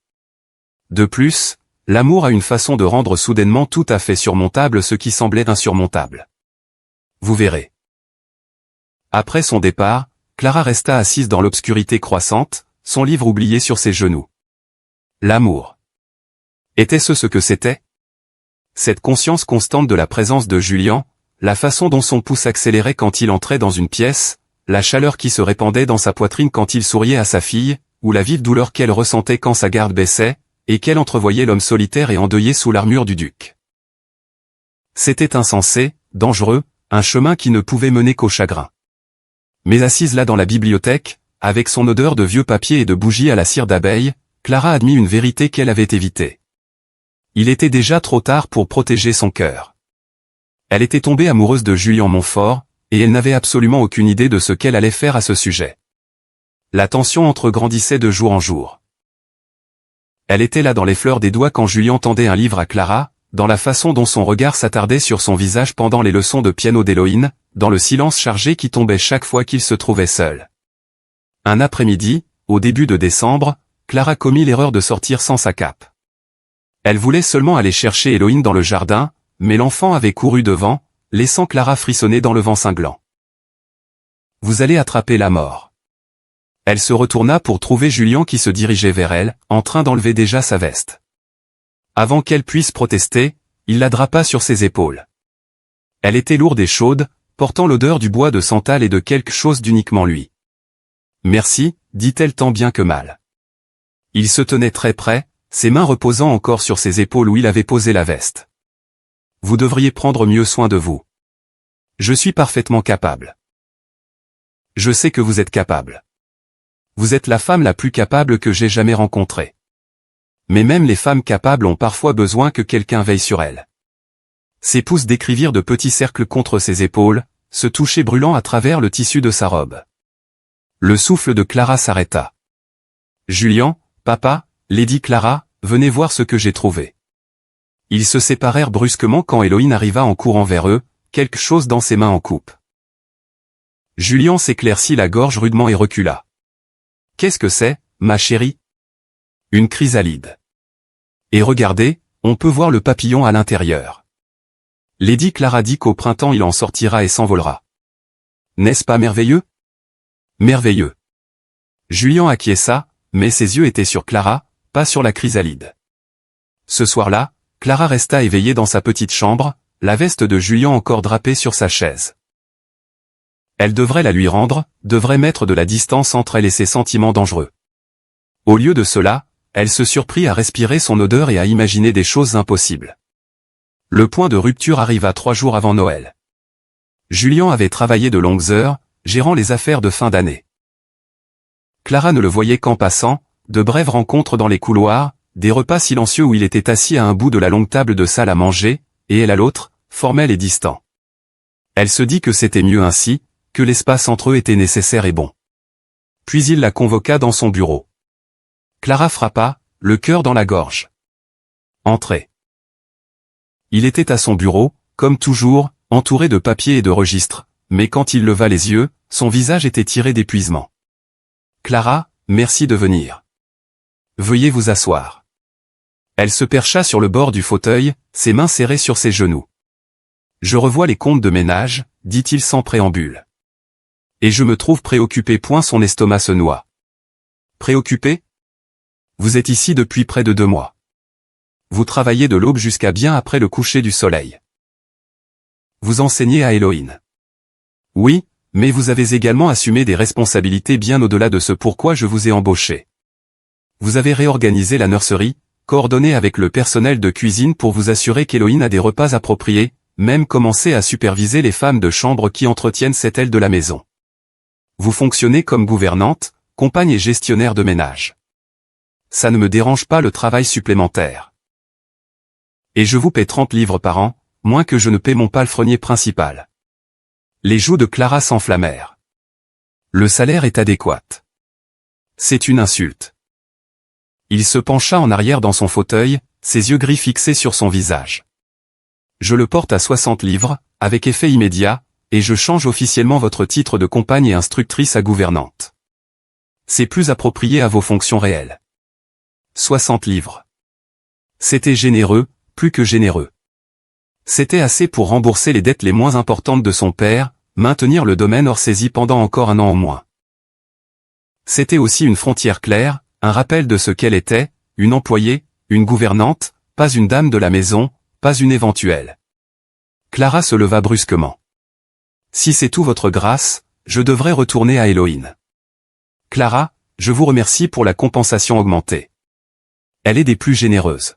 De plus, l'amour a une façon de rendre soudainement tout à fait surmontable ce qui semblait insurmontable. Vous verrez. Après son départ, Clara resta assise dans l'obscurité croissante, son livre oublié sur ses genoux. L'amour. Était-ce ce que c'était? Cette conscience constante de la présence de Julian, la façon dont son pouce accélérait quand il entrait dans une pièce, la chaleur qui se répandait dans sa poitrine quand il souriait à sa fille, ou la vive douleur qu'elle ressentait quand sa garde baissait, et qu'elle entrevoyait l'homme solitaire et endeuillé sous l'armure du duc. C'était insensé, dangereux, un chemin qui ne pouvait mener qu'au chagrin. Mais assise là dans la bibliothèque, avec son odeur de vieux papier et de bougies à la cire d'abeille, Clara admit une vérité qu'elle avait évitée. Il était déjà trop tard pour protéger son cœur. Elle était tombée amoureuse de Julian Montfort, et elle n'avait absolument aucune idée de ce qu'elle allait faire à ce sujet. La tension entre grandissait de jour en jour. Elle était là dans les fleurs des doigts quand Julian tendait un livre à Clara, dans la façon dont son regard s'attardait sur son visage pendant les leçons de piano d'Héloïne, dans le silence chargé qui tombait chaque fois qu'il se trouvait seul. Un après-midi, au début de décembre, Clara commit l'erreur de sortir sans sa cape. Elle voulait seulement aller chercher Héloïne dans le jardin, mais l'enfant avait couru devant, laissant Clara frissonner dans le vent cinglant. « Vous allez attraper la mort. » Elle se retourna pour trouver Julian qui se dirigeait vers elle, en train d'enlever déjà sa veste. Avant qu'elle puisse protester, il la drapa sur ses épaules. Elle était lourde et chaude, portant l'odeur du bois de santal et de quelque chose d'uniquement lui. « Merci, dit-elle tant bien que mal. » Il se tenait très près, ses mains reposant encore sur ses épaules où il avait posé la veste. « Vous devriez prendre mieux soin de vous. Je suis parfaitement capable. Je sais que vous êtes capable. Vous êtes la femme la plus capable que j'ai jamais rencontrée. Mais même les femmes capables ont parfois besoin que quelqu'un veille sur elles. » Ses pouces décrivirent de petits cercles contre ses épaules, se touchaient brûlant à travers le tissu de sa robe. Le souffle de Clara s'arrêta. « Julian, papa, Lady Clara, venez voir ce que j'ai trouvé. » Ils se séparèrent brusquement quand Héloïne arriva en courant vers eux, quelque chose dans ses mains en coupe. Julian s'éclaircit la gorge rudement et recula. « Qu'est-ce que c'est, ma chérie ?»« Une chrysalide. Et regardez, on peut voir le papillon à l'intérieur. Lady Clara dit qu'au printemps il en sortira et s'envolera. N'est-ce pas merveilleux? » Merveilleux. Julian acquiesça, mais ses yeux étaient sur Clara, pas sur la chrysalide. Ce soir-là, Clara resta éveillée dans sa petite chambre, la veste de Julian encore drapée sur sa chaise. Elle devrait la lui rendre, devrait mettre de la distance entre elle et ses sentiments dangereux. Au lieu de cela, elle se surprit à respirer son odeur et à imaginer des choses impossibles. Le point de rupture arriva 3 jours avant Noël. Julian avait travaillé de longues heures, gérant les affaires de fin d'année. Clara ne le voyait qu'en passant, de brèves rencontres dans les couloirs, des repas silencieux où il était assis à un bout de la longue table de salle à manger, et elle à l'autre, formel et distant. Elle se dit que c'était mieux ainsi, que l'espace entre eux était nécessaire et bon. Puis il la convoqua dans son bureau. Clara frappa, le cœur dans la gorge. « Entrez. » Il était à son bureau, comme toujours, entouré de papiers et de registres, mais quand il leva les yeux, son visage était tiré d'épuisement. « Clara, merci de venir. Veuillez vous asseoir. » Elle se percha sur le bord du fauteuil, ses mains serrées sur ses genoux. « Je revois les comptes de ménage, dit-il sans préambule. Et je me trouve préoccupé. Son estomac se noie. Préoccupé? Vous êtes ici depuis près de 2 mois. Vous travaillez de l'aube jusqu'à bien après le coucher du soleil. Vous enseignez à Héloïne. Oui, mais vous avez également assumé des responsabilités bien au-delà de ce pourquoi je vous ai embauché. Vous avez réorganisé la nurserie, coordonné avec le personnel de cuisine pour vous assurer qu'Héloïne a des repas appropriés, même commencé à superviser les femmes de chambre qui entretiennent cette aile de la maison. Vous fonctionnez comme gouvernante, compagne et gestionnaire de ménage. Ça ne me dérange pas le travail supplémentaire. Et je vous paie 30 livres par an, moins que je ne paie mon palefrenier principal. Les joues de Clara s'enflammèrent. Le salaire est adéquat. C'est une insulte. Il se pencha en arrière dans son fauteuil, ses yeux gris fixés sur son visage. Je le porte à 60 livres, avec effet immédiat, et je change officiellement votre titre de compagne et instructrice à gouvernante. C'est plus approprié à vos fonctions réelles. 60 livres. C'était généreux, plus que généreux. C'était assez pour rembourser les dettes les moins importantes de son père, maintenir le domaine hors saisie pendant encore un an au moins. C'était aussi une frontière claire, un rappel de ce qu'elle était, une employée, une gouvernante, pas une dame de la maison, pas une éventuelle. Clara se leva brusquement. Si c'est tout votre grâce, je devrais retourner à Héloïne. Clara, je vous remercie pour la compensation augmentée. Elle est des plus généreuses.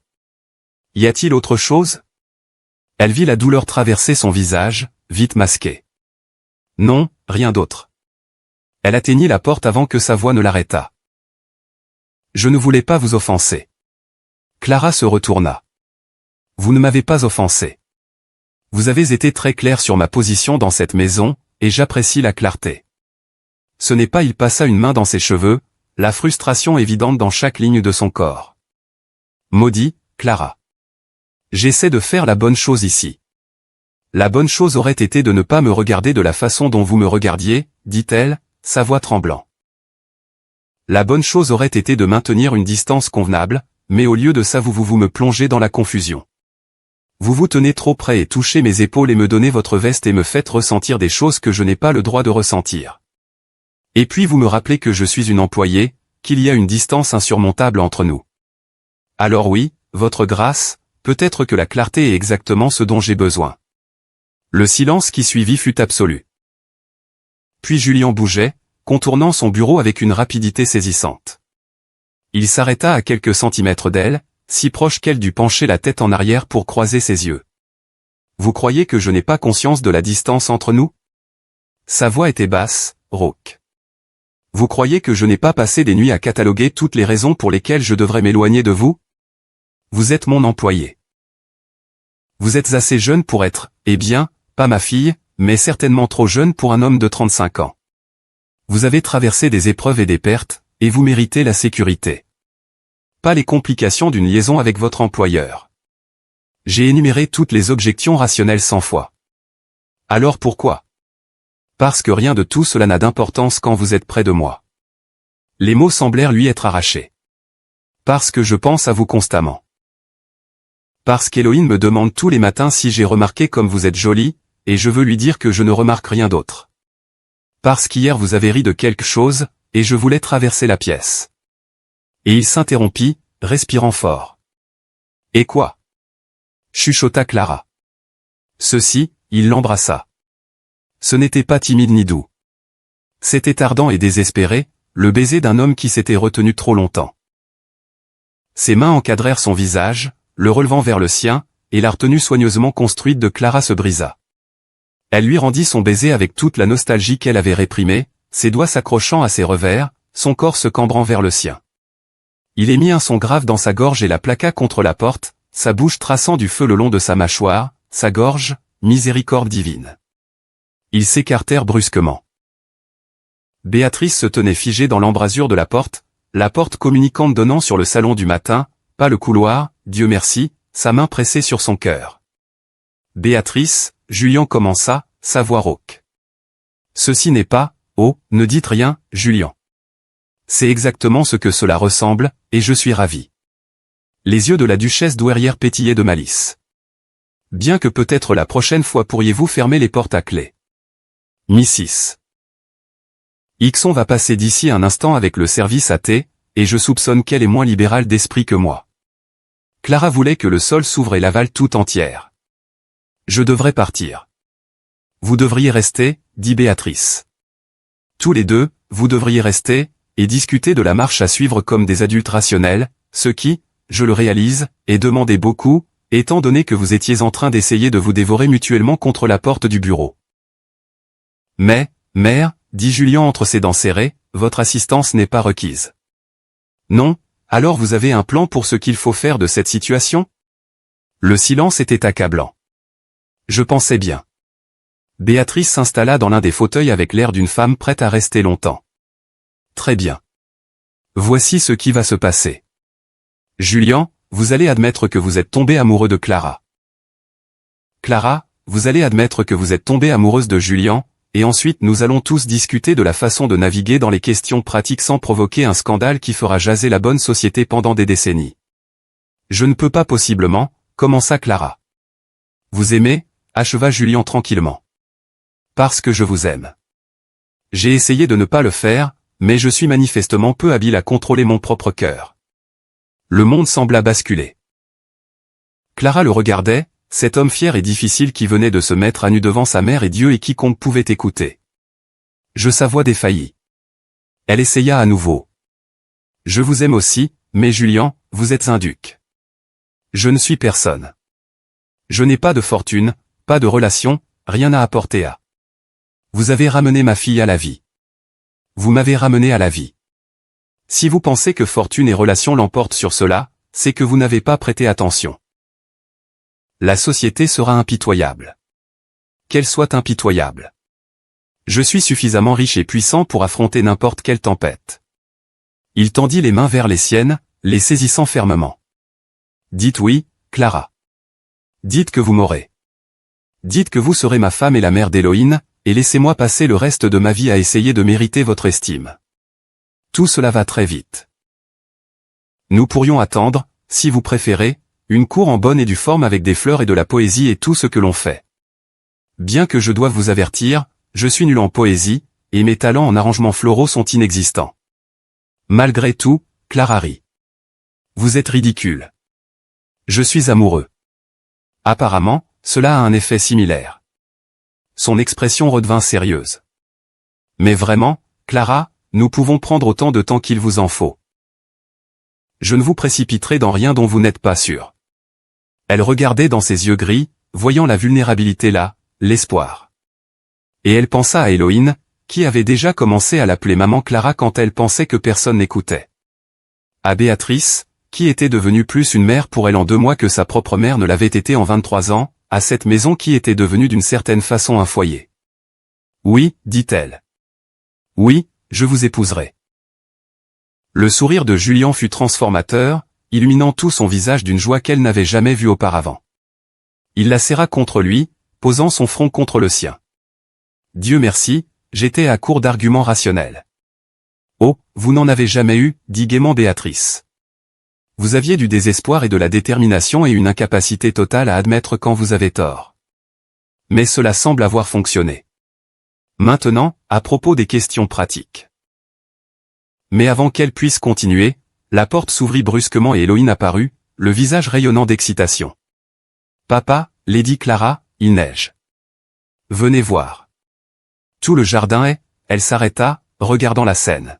Y a-t-il autre chose? Elle vit la douleur traverser son visage, vite masqué. Non, rien d'autre. Elle atteignit la porte avant que sa voix ne l'arrêtât. Je ne voulais pas vous offenser. Clara se retourna. Vous ne m'avez pas offensé. Vous avez été très clair sur ma position dans cette maison, et j'apprécie la clarté. Ce n'est pas. Il passa une main dans ses cheveux, la frustration évidente dans chaque ligne de son corps. Maudit, Clara. J'essaie de faire la bonne chose ici. La bonne chose aurait été de ne pas me regarder de la façon dont vous me regardiez, dit-elle, sa voix tremblant. La bonne chose aurait été de maintenir une distance convenable, mais au lieu de ça vous me plongez dans la confusion. Vous vous tenez trop près et touchez mes épaules et me donnez votre veste et me faites ressentir des choses que je n'ai pas le droit de ressentir. Et puis vous me rappelez que je suis une employée, qu'il y a une distance insurmontable entre nous. Alors oui, votre grâce, peut-être que la clarté est exactement ce dont j'ai besoin. Le silence qui suivit fut absolu. Puis Julien bougeait, contournant son bureau avec une rapidité saisissante. Il s'arrêta à quelques centimètres d'elle, si proche qu'elle dut pencher la tête en arrière pour croiser ses yeux. Vous croyez que je n'ai pas conscience de la distance entre nous? Sa voix était basse, rauque. Vous croyez que je n'ai pas passé des nuits à cataloguer toutes les raisons pour lesquelles je devrais m'éloigner de vous? Vous êtes mon employé. Vous êtes assez jeune pour être, eh bien, pas ma fille, mais certainement trop jeune pour un homme de 35 ans. Vous avez traversé des épreuves et des pertes, et vous méritez la sécurité. Pas les complications d'une liaison avec votre employeur. J'ai énuméré toutes les objections rationnelles 100 fois. Alors pourquoi? Parce que rien de tout cela n'a d'importance quand vous êtes près de moi. Les mots semblèrent lui être arrachés. Parce que je pense à vous constamment. Parce qu'Héloïne me demande tous les matins si j'ai remarqué comme vous êtes jolie, et je veux lui dire que je ne remarque rien d'autre. Parce qu'hier vous avez ri de quelque chose, et je voulais traverser la pièce. Et il s'interrompit, respirant fort. Et quoi? Chuchota Clara. Ceci, il l'embrassa. Ce n'était pas timide ni doux. C'était ardent et désespéré, le baiser d'un homme qui s'était retenu trop longtemps. Ses mains encadrèrent son visage, le relevant vers le sien, et la retenue soigneusement construite de Clara se brisa. Elle lui rendit son baiser avec toute la nostalgie qu'elle avait réprimée, ses doigts s'accrochant à ses revers, son corps se cambrant vers le sien. Il émit un son grave dans sa gorge et la plaqua contre la porte, sa bouche traçant du feu le long de sa mâchoire, sa gorge, miséricorde divine. Ils s'écartèrent brusquement. Béatrice se tenait figée dans l'embrasure de la porte communicante donnant sur le salon du matin, pas le couloir, Dieu merci, sa main pressée sur son cœur. Béatrice, Julien commença, sa voix rauque. Ceci n'est pas, oh, ne dites rien, Julien. C'est exactement ce que cela ressemble, et je suis ravi. Les yeux de la duchesse douairière pétillaient de malice. Bien que peut-être la prochaine fois pourriez-vous fermer les portes à clé. Mrs. Ixon va passer d'ici un instant avec le service à thé, et je soupçonne qu'elle est moins libérale d'esprit que moi. Clara voulait que le sol s'ouvre et l'avale tout entière. Je devrais partir. Vous devriez rester, dit Béatrice. Tous les deux, vous devriez rester, et discuter de la marche à suivre comme des adultes rationnels, ce qui, je le réalise, est demandé beaucoup, étant donné que vous étiez en train d'essayer de vous dévorer mutuellement contre la porte du bureau. Mais, mère, dit Julien entre ses dents serrées, votre assistance n'est pas requise. Non, alors vous avez un plan pour ce qu'il faut faire de cette situation? Le silence était accablant. Je pensais bien. Béatrice s'installa dans l'un des fauteuils avec l'air d'une femme prête à rester longtemps. Très bien. Voici ce qui va se passer. Julien, vous allez admettre que vous êtes tombé amoureux de Clara. Clara, vous allez admettre que vous êtes tombée amoureuse de Julien, et ensuite nous allons tous discuter de la façon de naviguer dans les questions pratiques sans provoquer un scandale qui fera jaser la bonne société pendant des décennies. Je ne peux pas possiblement, commença Clara. Vous aimez, acheva Julien tranquillement. Parce que je vous aime. J'ai essayé de ne pas le faire, mais je suis manifestement peu habile à contrôler mon propre cœur. Le monde sembla basculer. Clara le regardait, cet homme fier et difficile qui venait de se mettre à nu devant sa mère et Dieu et quiconque pouvait écouter. Sa voix défaillit. Elle essaya à nouveau. Je vous aime aussi, mais Julien, vous êtes un duc. Je ne suis personne. Je n'ai pas de fortune, pas de relation, rien à apporter à. Vous avez ramené ma fille à la vie. Vous m'avez ramené à la vie. Si vous pensez que fortune et relation l'emportent sur cela, c'est que vous n'avez pas prêté attention. La société sera impitoyable. Qu'elle soit impitoyable. Je suis suffisamment riche et puissant pour affronter n'importe quelle tempête. Il tendit les mains vers les siennes, les saisissant fermement. Dites oui, Clara. Dites que vous m'aurez. Dites que vous serez ma femme et la mère d'Héloïne, et laissez-moi passer le reste de ma vie à essayer de mériter votre estime. Tout cela va très vite. Nous pourrions attendre, si vous préférez, une cour en bonne et due forme avec des fleurs et de la poésie et tout ce que l'on fait. Bien que je doive vous avertir, je suis nul en poésie, et mes talents en arrangements floraux sont inexistants. Malgré tout, Clara rit. Vous êtes ridicule. Je suis amoureux. Apparemment, cela a un effet similaire. Son expression redevint sérieuse. Mais vraiment, Clara, nous pouvons prendre autant de temps qu'il vous en faut. Je ne vous précipiterai dans rien dont vous n'êtes pas sûr. Elle regardait dans ses yeux gris, voyant la vulnérabilité là, l'espoir. Et elle pensa à Héloïne, qui avait déjà commencé à l'appeler maman Clara quand elle pensait que personne n'écoutait. À Béatrice, qui était devenue plus une mère pour elle en 2 mois que sa propre mère ne l'avait été en 23 ans, à cette maison qui était devenue d'une certaine façon un foyer. Oui, dit-elle. Oui, je vous épouserai. Le sourire de Julien fut transformateur, illuminant tout son visage d'une joie qu'elle n'avait jamais vue auparavant. Il la serra contre lui, posant son front contre le sien. Dieu merci, j'étais à court d'arguments rationnels. Oh, vous n'en avez jamais eu, dit gaiement Béatrice. Vous aviez du désespoir et de la détermination et une incapacité totale à admettre quand vous avez tort. Mais cela semble avoir fonctionné. Maintenant, à propos des questions pratiques. Mais avant qu'elle puisse continuer, la porte s'ouvrit brusquement et Héloïne apparut, le visage rayonnant d'excitation. Papa, Lady Clara, il neige. Venez voir. Tout le jardin est, elle s'arrêta, regardant la scène.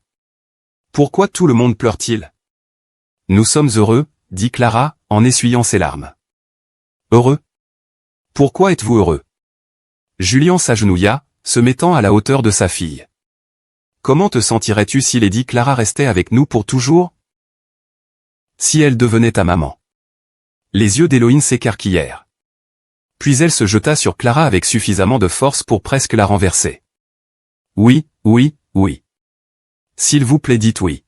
Pourquoi tout le monde pleure-t-il? Nous sommes heureux, dit Clara, en essuyant ses larmes. Heureux? Pourquoi êtes-vous heureux? Julien s'agenouilla, se mettant à la hauteur de sa fille. Comment te sentirais-tu si Lady Clara restait avec nous pour toujours? Si elle devenait ta maman. Les yeux d'Héloïne s'écarquillèrent. Puis elle se jeta sur Clara avec suffisamment de force pour presque la renverser. Oui, oui, oui. S'il vous plaît, dites oui.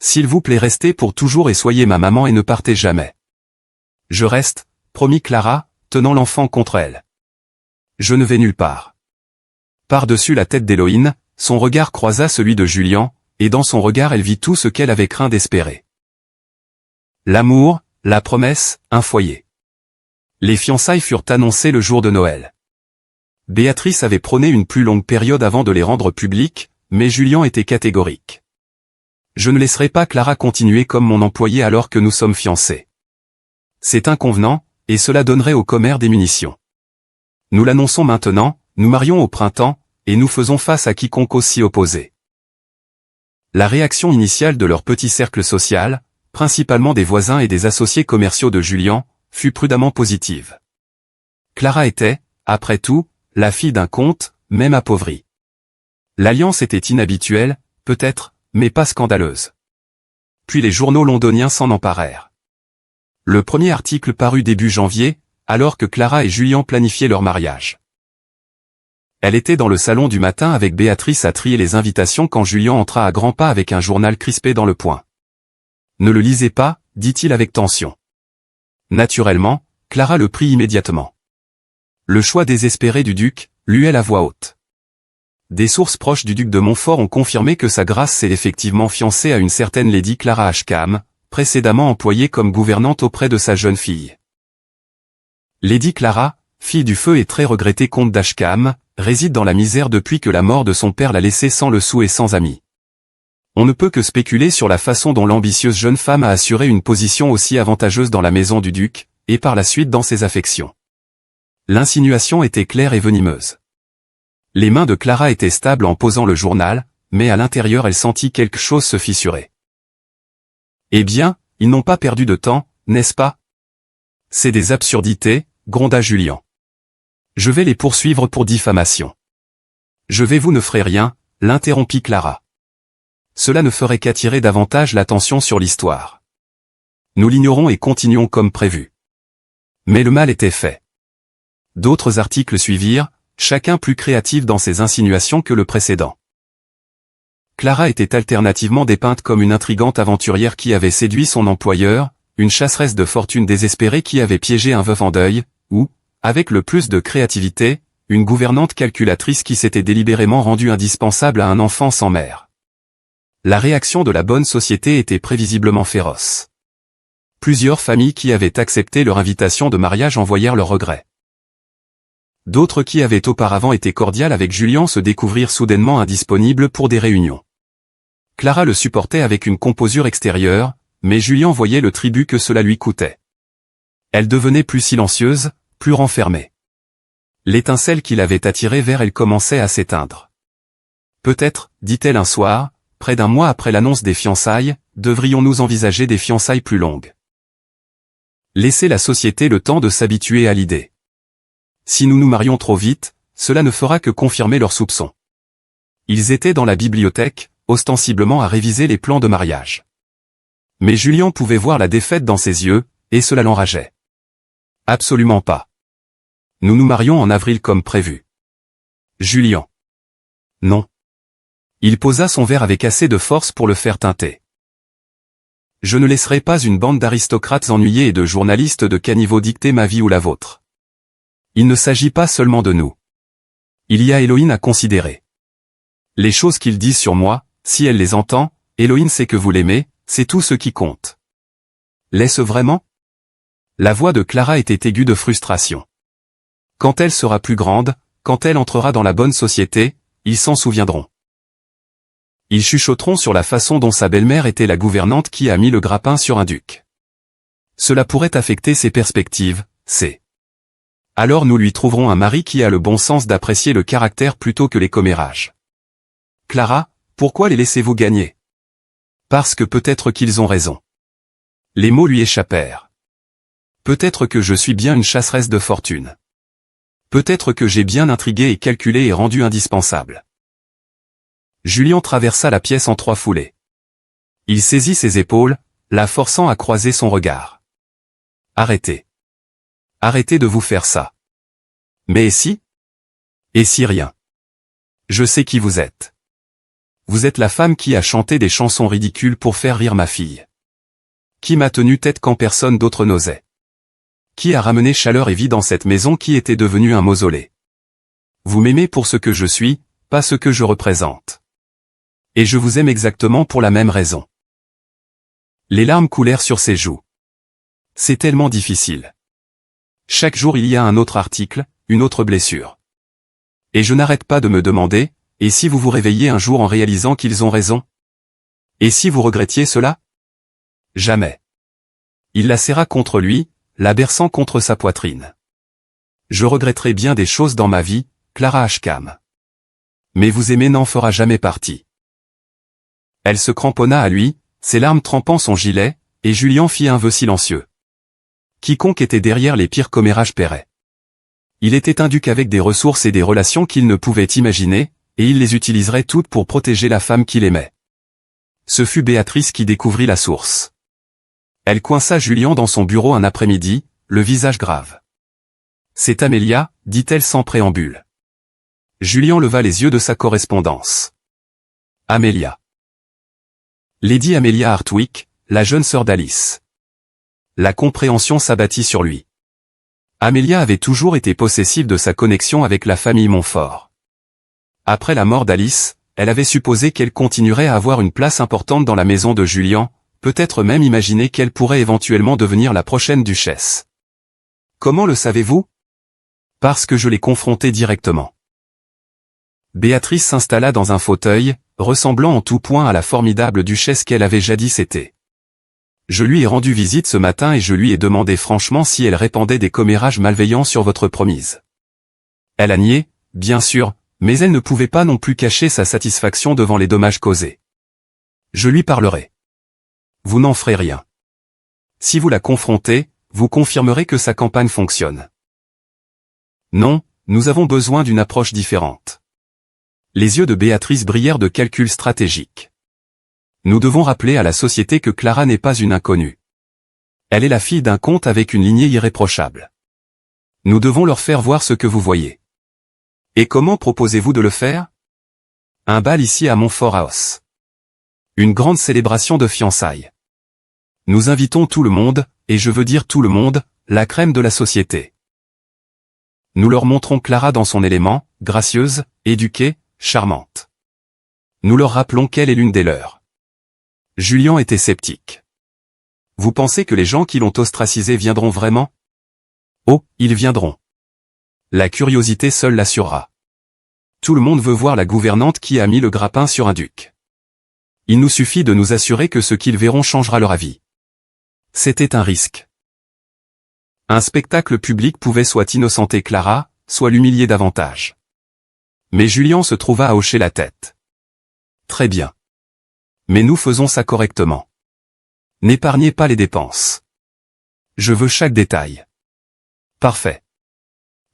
S'il vous plaît, restez pour toujours et soyez ma maman et ne partez jamais. Je reste, promit Clara, tenant l'enfant contre elle. Je ne vais nulle part. Par-dessus la tête d'Héloïne, son regard croisa celui de Julien, et dans son regard elle vit tout ce qu'elle avait craint d'espérer. L'amour, la promesse, un foyer. Les fiançailles furent annoncées le jour de Noël. Béatrice avait prôné une plus longue période avant de les rendre publiques, mais Julien était catégorique. Je ne laisserai pas Clara continuer comme mon employé alors que nous sommes fiancés. C'est inconvenant, et cela donnerait au commerce des munitions. Nous l'annonçons maintenant, nous marions au printemps, et nous faisons face à quiconque ose s'y opposer. La réaction initiale de leur petit cercle social, principalement des voisins et des associés commerciaux de Julien, fut prudemment positive. Clara était, après tout, la fille d'un comte, même appauvri. L'alliance était inhabituelle, peut-être, mais pas scandaleuse. Puis les journaux londoniens s'en emparèrent. Le premier article parut début janvier, alors que Clara et Julien planifiaient leur mariage. Elle était dans le salon du matin avec Béatrice à trier les invitations quand Julien entra à grands pas avec un journal crispé dans le poing. « Ne le lisez pas » dit-il avec tension. Naturellement, Clara le prit immédiatement. Le choix désespéré du duc, lut elle à voix haute. Des sources proches du duc de Montfort ont confirmé que sa grâce s'est effectivement fiancée à une certaine Lady Clara Ashcam, précédemment employée comme gouvernante auprès de sa jeune fille. Lady Clara, fille du feu et très regretté comte d'Ashcam, réside dans la misère depuis que la mort de son père l'a laissée sans le sou et sans amis. On ne peut que spéculer sur la façon dont l'ambitieuse jeune femme a assuré une position aussi avantageuse dans la maison du duc, et par la suite dans ses affections. L'insinuation était claire et venimeuse. Les mains de Clara étaient stables en posant le journal, mais à l'intérieur elle sentit quelque chose se fissurer. Eh bien, ils n'ont pas perdu de temps, n'est-ce pas? C'est des absurdités, gronda Julien. Je vais les poursuivre pour diffamation. Vous ne ferez rien, l'interrompit Clara. Cela ne ferait qu'attirer davantage l'attention sur l'histoire. Nous l'ignorons et continuons comme prévu. Mais le mal était fait. D'autres articles suivirent, chacun plus créatif dans ses insinuations que le précédent. Clara était alternativement dépeinte comme une intrigante aventurière qui avait séduit son employeur, une chasseresse de fortune désespérée qui avait piégé un veuf en deuil, ou, avec le plus de créativité, une gouvernante calculatrice qui s'était délibérément rendue indispensable à un enfant sans mère. La réaction de la bonne société était prévisiblement féroce. Plusieurs familles qui avaient accepté leur invitation de mariage envoyèrent leurs regrets. D'autres qui avaient auparavant été cordiales avec Julien se découvrirent soudainement indisponibles pour des réunions. Clara le supportait avec une composure extérieure, mais Julien voyait le tribut que cela lui coûtait. Elle devenait plus silencieuse, plus renfermée. L'étincelle qui l'avait attirée vers elle commençait à s'éteindre. Peut-être, dit-elle un soir, près d'un mois après l'annonce des fiançailles, devrions-nous envisager des fiançailles plus longues. Laissez la société le temps de s'habituer à l'idée. Si nous nous marions trop vite, cela ne fera que confirmer leurs soupçons. Ils étaient dans la bibliothèque, ostensiblement à réviser les plans de mariage. Mais Julien pouvait voir la défaite dans ses yeux, et cela l'enrageait. Absolument pas. Nous nous marions en avril comme prévu. Julien. Non. Il posa son verre avec assez de force pour le faire teinter. Je ne laisserai pas une bande d'aristocrates ennuyés et de journalistes de caniveaux dicter ma vie ou la vôtre. Il ne s'agit pas seulement de nous. Il y a Héloïne à considérer. Les choses qu'il dit sur moi, si elle les entend, Héloïne sait que vous l'aimez, c'est tout ce qui compte. L'est-ce vraiment? La voix de Clara était aiguë de frustration. Quand elle sera plus grande, quand elle entrera dans la bonne société, ils s'en souviendront. Ils chuchoteront sur la façon dont sa belle-mère était la gouvernante qui a mis le grappin sur un duc. Cela pourrait affecter ses perspectives, c'est. Alors nous lui trouverons un mari qui a le bon sens d'apprécier le caractère plutôt que les commérages. Clara, pourquoi les laissez-vous gagner? Parce que peut-être qu'ils ont raison. Les mots lui échappèrent. Peut-être que je suis bien une chasseresse de fortune. Peut-être que j'ai bien intrigué et calculé et rendu indispensable. Julien traversa la pièce en 3 foulées. Il saisit ses épaules, la forçant à croiser son regard. Arrêtez. Arrêtez de vous faire ça. Mais et si? Et si rien? Je sais qui vous êtes. Vous êtes la femme qui a chanté des chansons ridicules pour faire rire ma fille. Qui m'a tenu tête quand personne d'autre n'osait. Qui a ramené chaleur et vie dans cette maison qui était devenue un mausolée. Vous m'aimez pour ce que je suis, pas ce que je représente. Et je vous aime exactement pour la même raison. Les larmes coulèrent sur ses joues. C'est tellement difficile. Chaque jour il y a un autre article, une autre blessure. Et je n'arrête pas de me demander, et si vous vous réveillez un jour en réalisant qu'ils ont raison? Et si vous regrettiez cela? Jamais. Il la serra contre lui, la berçant contre sa poitrine. Je regretterai bien des choses dans ma vie, Clara Ashcam. Mais vous aimer n'en fera jamais partie. Elle se cramponna à lui, ses larmes trempant son gilet, et Julien fit un vœu silencieux. Quiconque était derrière les pires commérages paierait. Il était un duc avec des ressources et des relations qu'il ne pouvait imaginer, et il les utiliserait toutes pour protéger la femme qu'il aimait. Ce fut Béatrice qui découvrit la source. Elle coinça Julien dans son bureau un après-midi, le visage grave. « C'est Amélia, dit-elle sans préambule. Julien leva les yeux de sa correspondance. Amélia. Lady Amelia Hartwick, la jeune sœur d'Alice. La compréhension s'abattit sur lui. Amélia avait toujours été possessive de sa connexion avec la famille Montfort. Après la mort d'Alice, elle avait supposé qu'elle continuerait à avoir une place importante dans la maison de Julian, peut-être même imaginé qu'elle pourrait éventuellement devenir la prochaine duchesse. Comment le savez-vous? Parce que je l'ai confrontée directement. Béatrice s'installa dans un fauteuil, ressemblant en tout point à la formidable duchesse qu'elle avait jadis été. Je lui ai rendu visite ce matin et je lui ai demandé franchement si elle répandait des commérages malveillants sur votre promise. Elle a nié, bien sûr, mais elle ne pouvait pas non plus cacher sa satisfaction devant les dommages causés. Je lui parlerai. Vous n'en ferez rien. Si vous la confrontez, vous confirmerez que sa campagne fonctionne. Non, nous avons besoin d'une approche différente. Les yeux de Béatrice brillèrent de calculs stratégiques. Nous devons rappeler à la société que Clara n'est pas une inconnue. Elle est la fille d'un comte avec une lignée irréprochable. Nous devons leur faire voir ce que vous voyez. Et comment proposez-vous de le faire? Un bal ici à Montfort House. Une grande célébration de fiançailles. Nous invitons tout le monde, et je veux dire tout le monde, la crème de la société. Nous leur montrons Clara dans son élément, gracieuse, éduquée, charmante. Nous leur rappelons qu'elle est l'une des leurs. Julian était sceptique. Vous pensez que les gens qui l'ont ostracisé viendront vraiment? Oh, ils viendront. La curiosité seule l'assurera. Tout le monde veut voir la gouvernante qui a mis le grappin sur un duc. Il nous suffit de nous assurer que ce qu'ils verront changera leur avis. C'était un risque. Un spectacle public pouvait soit innocenter Clara, soit l'humilier davantage. Mais Julian se trouva à hocher la tête. Très bien. Mais nous faisons ça correctement. N'épargnez pas les dépenses. Je veux chaque détail. Parfait.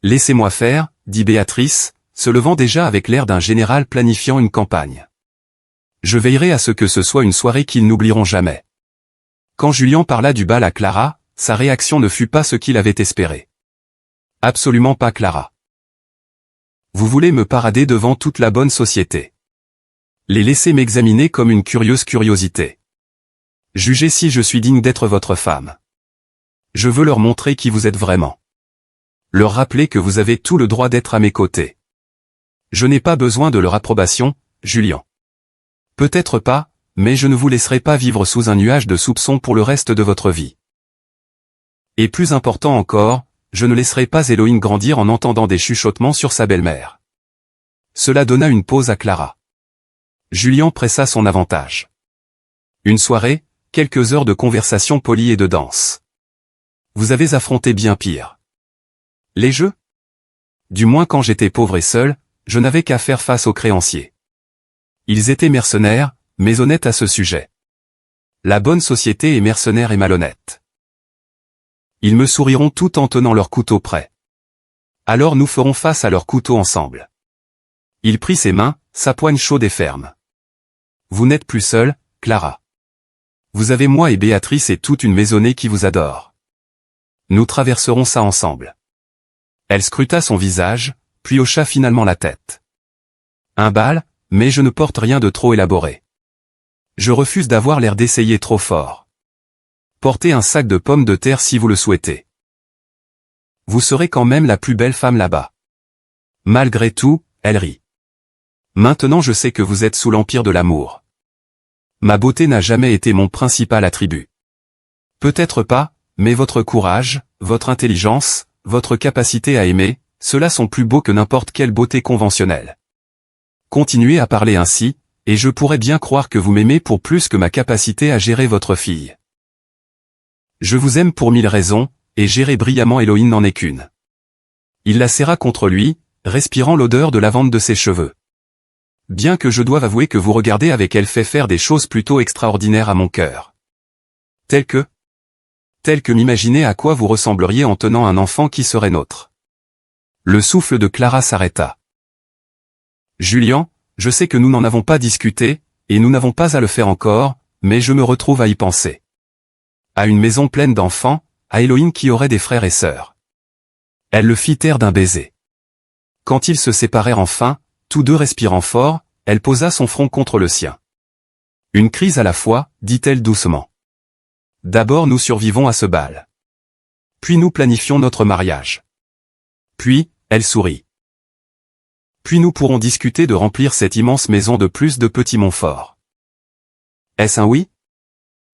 Laissez-moi faire, dit Béatrice, se levant déjà avec l'air d'un général planifiant une campagne. Je veillerai à ce que ce soit une soirée qu'ils n'oublieront jamais. Quand Julian parla du bal à Clara, sa réaction ne fut pas ce qu'il avait espéré. Absolument pas Clara. Vous voulez me parader devant toute la bonne société. Les laisser m'examiner comme une curieuse curiosité. Jugez si je suis digne d'être votre femme. Je veux leur montrer qui vous êtes vraiment. Leur rappeler que vous avez tout le droit d'être à mes côtés. Je n'ai pas besoin de leur approbation, Julian. Peut-être pas, mais je ne vous laisserai pas vivre sous un nuage de soupçons pour le reste de votre vie. Et plus important encore, je ne laisserai pas Héloïne grandir en entendant des chuchotements sur sa belle-mère. Cela donna une pause à Clara. Julian pressa son avantage. Une soirée, quelques heures de conversation polie et de danse. Vous avez affronté bien pire. Les jeux? Du moins quand j'étais pauvre et seul, je n'avais qu'à faire face aux créanciers. Ils étaient mercenaires, mais honnêtes à ce sujet. La bonne société est mercenaire et malhonnête. Ils me souriront tout en tenant leur couteau prêt. Alors nous ferons face à leur couteau ensemble. Il prit ses mains, sa poigne chaude et ferme. Vous n'êtes plus seule, Clara. Vous avez moi et Béatrice et toute une maisonnée qui vous adore. Nous traverserons ça ensemble. Elle scruta son visage, puis hocha finalement la tête. Un bal, mais je ne porte rien de trop élaboré. Je refuse d'avoir l'air d'essayer trop fort. Portez un sac de pommes de terre si vous le souhaitez. Vous serez quand même la plus belle femme là-bas. Malgré tout, elle rit. Maintenant je sais que vous êtes sous l'empire de l'amour. Ma beauté n'a jamais été mon principal attribut. Peut-être pas, mais votre courage, votre intelligence, votre capacité à aimer, ceux-là sont plus beaux que n'importe quelle beauté conventionnelle. Continuez à parler ainsi, et je pourrais bien croire que vous m'aimez pour plus que ma capacité à gérer votre fille. Je vous aime pour 1000 raisons, et gérer brillamment Héloïne n'en est qu'une. Il la serra contre lui, respirant l'odeur de lavande de ses cheveux. Bien que je doive avouer que vous regardez avec elle fait faire des choses plutôt extraordinaires à mon cœur. Tel que m'imaginer à quoi vous ressembleriez en tenant un enfant qui serait nôtre. Le souffle de Clara s'arrêta. Julian, je sais que nous n'en avons pas discuté, et nous n'avons pas à le faire encore, mais je me retrouve à y penser. À une maison pleine d'enfants, à Héloïne qui aurait des frères et sœurs. Elle le fit taire d'un baiser. Quand ils se séparèrent enfin, tous deux respirant fort, elle posa son front contre le sien. Une crise à la fois, dit-elle doucement. D'abord nous survivons à ce bal. Puis nous planifions notre mariage. Puis, elle sourit. Puis nous pourrons discuter de remplir cette immense maison de plus de petits Montfort. Est-ce un oui?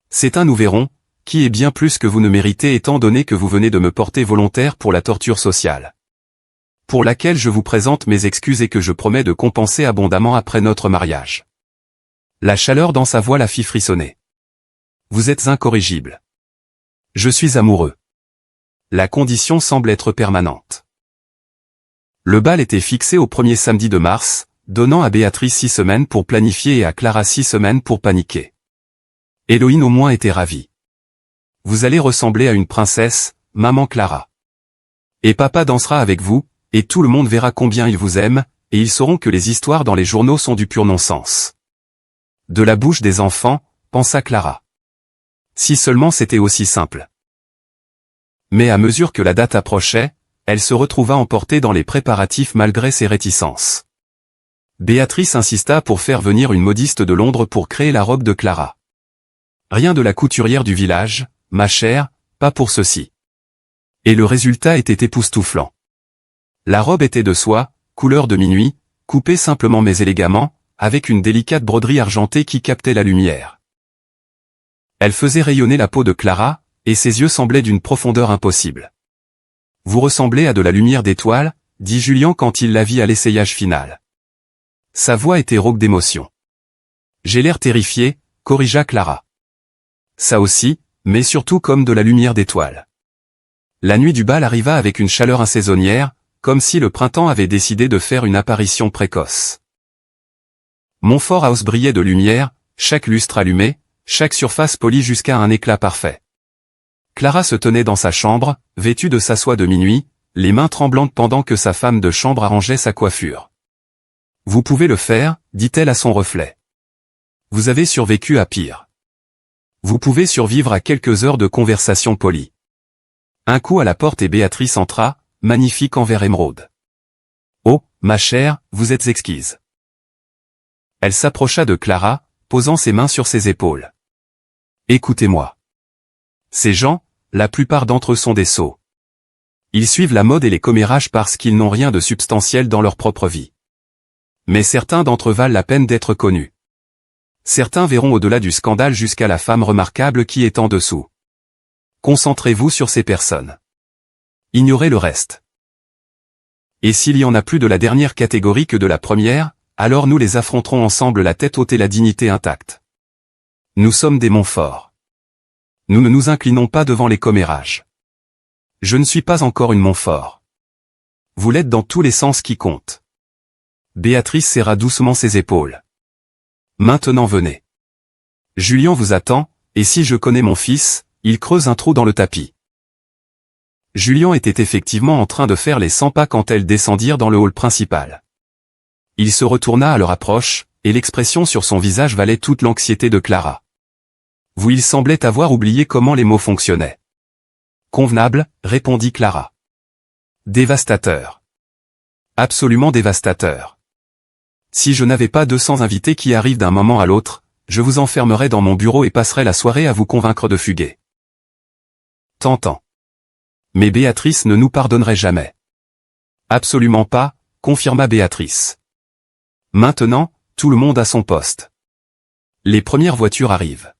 C'est un nous verrons, qui est bien plus que vous ne méritez étant donné que vous venez de me porter volontaire pour la torture sociale. Pour laquelle je vous présente mes excuses et que je promets de compenser abondamment après notre mariage. La chaleur dans sa voix la fit frissonner. Vous êtes incorrigible. Je suis amoureux. La condition semble être permanente. Le bal était fixé au premier samedi de mars, donnant à Béatrice 6 semaines pour planifier et à Clara 6 semaines pour paniquer. Héloïne au moins était ravie. Vous allez ressembler à une princesse, maman Clara. Et papa dansera avec vous, et tout le monde verra combien il vous aime, et ils sauront que les histoires dans les journaux sont du pur non-sens. De la bouche des enfants, pensa Clara. Si seulement c'était aussi simple. Mais à mesure que la date approchait, elle se retrouva emportée dans les préparatifs malgré ses réticences. Béatrice insista pour faire venir une modiste de Londres pour créer la robe de Clara. Rien de la couturière du village, ma chère, pas pour ceci. Et le résultat était époustouflant. La robe était de soie, couleur de minuit, coupée simplement mais élégamment, avec une délicate broderie argentée qui captait la lumière. Elle faisait rayonner la peau de Clara, et ses yeux semblaient d'une profondeur impossible. Vous ressemblez à de la lumière d'étoile, dit Julien quand il la vit à l'essayage final. Sa voix était rauque d'émotion. J'ai l'air terrifié, corrigea Clara. Ça aussi, mais surtout comme de la lumière d'étoile. La nuit du bal arriva avec une chaleur insaisonnière, comme si le printemps avait décidé de faire une apparition précoce. Montfort House brillait de lumière, chaque lustre allumé, chaque surface polie jusqu'à un éclat parfait. Clara se tenait dans sa chambre, vêtue de sa soie de minuit, les mains tremblantes pendant que sa femme de chambre arrangeait sa coiffure. Vous pouvez le faire, dit-elle à son reflet. Vous avez survécu à pire. Vous pouvez survivre à quelques heures de conversation polie. Un coup à la porte et Béatrice entra, magnifique en vert émeraude. Oh, ma chère, vous êtes exquise. Elle s'approcha de Clara, posant ses mains sur ses épaules. Écoutez-moi. Ces gens, la plupart d'entre eux sont des sots. Ils suivent la mode et les commérages parce qu'ils n'ont rien de substantiel dans leur propre vie. Mais certains d'entre eux valent la peine d'être connus. Certains verront au-delà du scandale jusqu'à la femme remarquable qui est en dessous. Concentrez-vous sur ces personnes. Ignorez le reste. Et s'il y en a plus de la dernière catégorie que de la première, alors nous les affronterons ensemble la tête haute et la dignité intacte. Nous sommes des Montfort. Nous ne nous inclinons pas devant les commérages. Je ne suis pas encore une Montfort. Vous l'êtes dans tous les sens qui comptent. Béatrice serra doucement ses épaules. Maintenant venez. Julien vous attend, et si je connais mon fils, il creuse un trou dans le tapis. Julien était effectivement en train de faire les 100 pas quand elles descendirent dans le hall principal. Il se retourna à leur approche, et l'expression sur son visage valait toute l'anxiété de Clara. Vous il semblait avoir oublié comment les mots fonctionnaient. Convenable, répondit Clara. Dévastateur. Absolument dévastateur. Si je n'avais pas 200 invités qui arrivent d'un moment à l'autre, je vous enfermerais dans mon bureau et passerais la soirée à vous convaincre de fuguer. Tentant. Mais Béatrice ne nous pardonnerait jamais. Absolument pas, confirma Béatrice. Maintenant, tout le monde à son poste. Les premières voitures arrivent.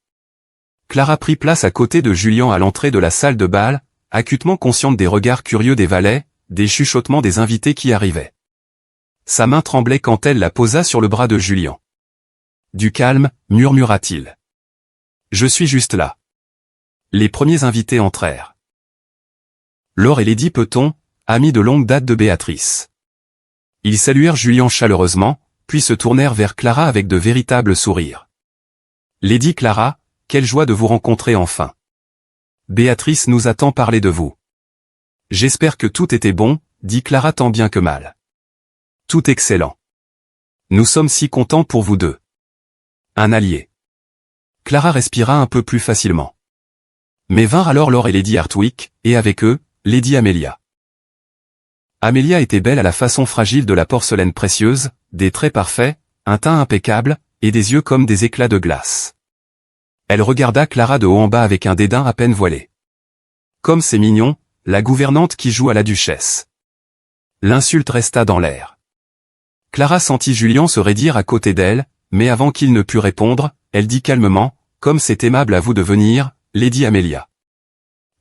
Clara prit place à côté de Julien à l'entrée de la salle de bal, acutement consciente des regards curieux des valets, des chuchotements des invités qui arrivaient. Sa main tremblait quand elle la posa sur le bras de Julien. Du calme, murmura-t-il. Je suis juste là. Les premiers invités entrèrent. Laure et Lady Peton, amis de longue date de Béatrice. Ils saluèrent Julien chaleureusement, puis se tournèrent vers Clara avec de véritables sourires. Lady Clara, quelle joie de vous rencontrer enfin. Béatrice nous a tant parlé de vous. J'espère que tout était bon, dit Clara tant bien que mal. Tout excellent. Nous sommes si contents pour vous deux. Un allié. Clara respira un peu plus facilement. Mais vinrent alors Laure et Lady Hartwick, et avec eux, Lady Amelia. Amelia était belle à la façon fragile de la porcelaine précieuse, des traits parfaits, un teint impeccable, et des yeux comme des éclats de glace. Elle regarda Clara de haut en bas avec un dédain à peine voilé. Comme c'est mignon, la gouvernante qui joue à la duchesse. L'insulte resta dans l'air. Clara sentit Julien se raidir à côté d'elle, mais avant qu'il ne pût répondre, elle dit calmement, « Comme c'est aimable à vous de venir, Lady Amelia.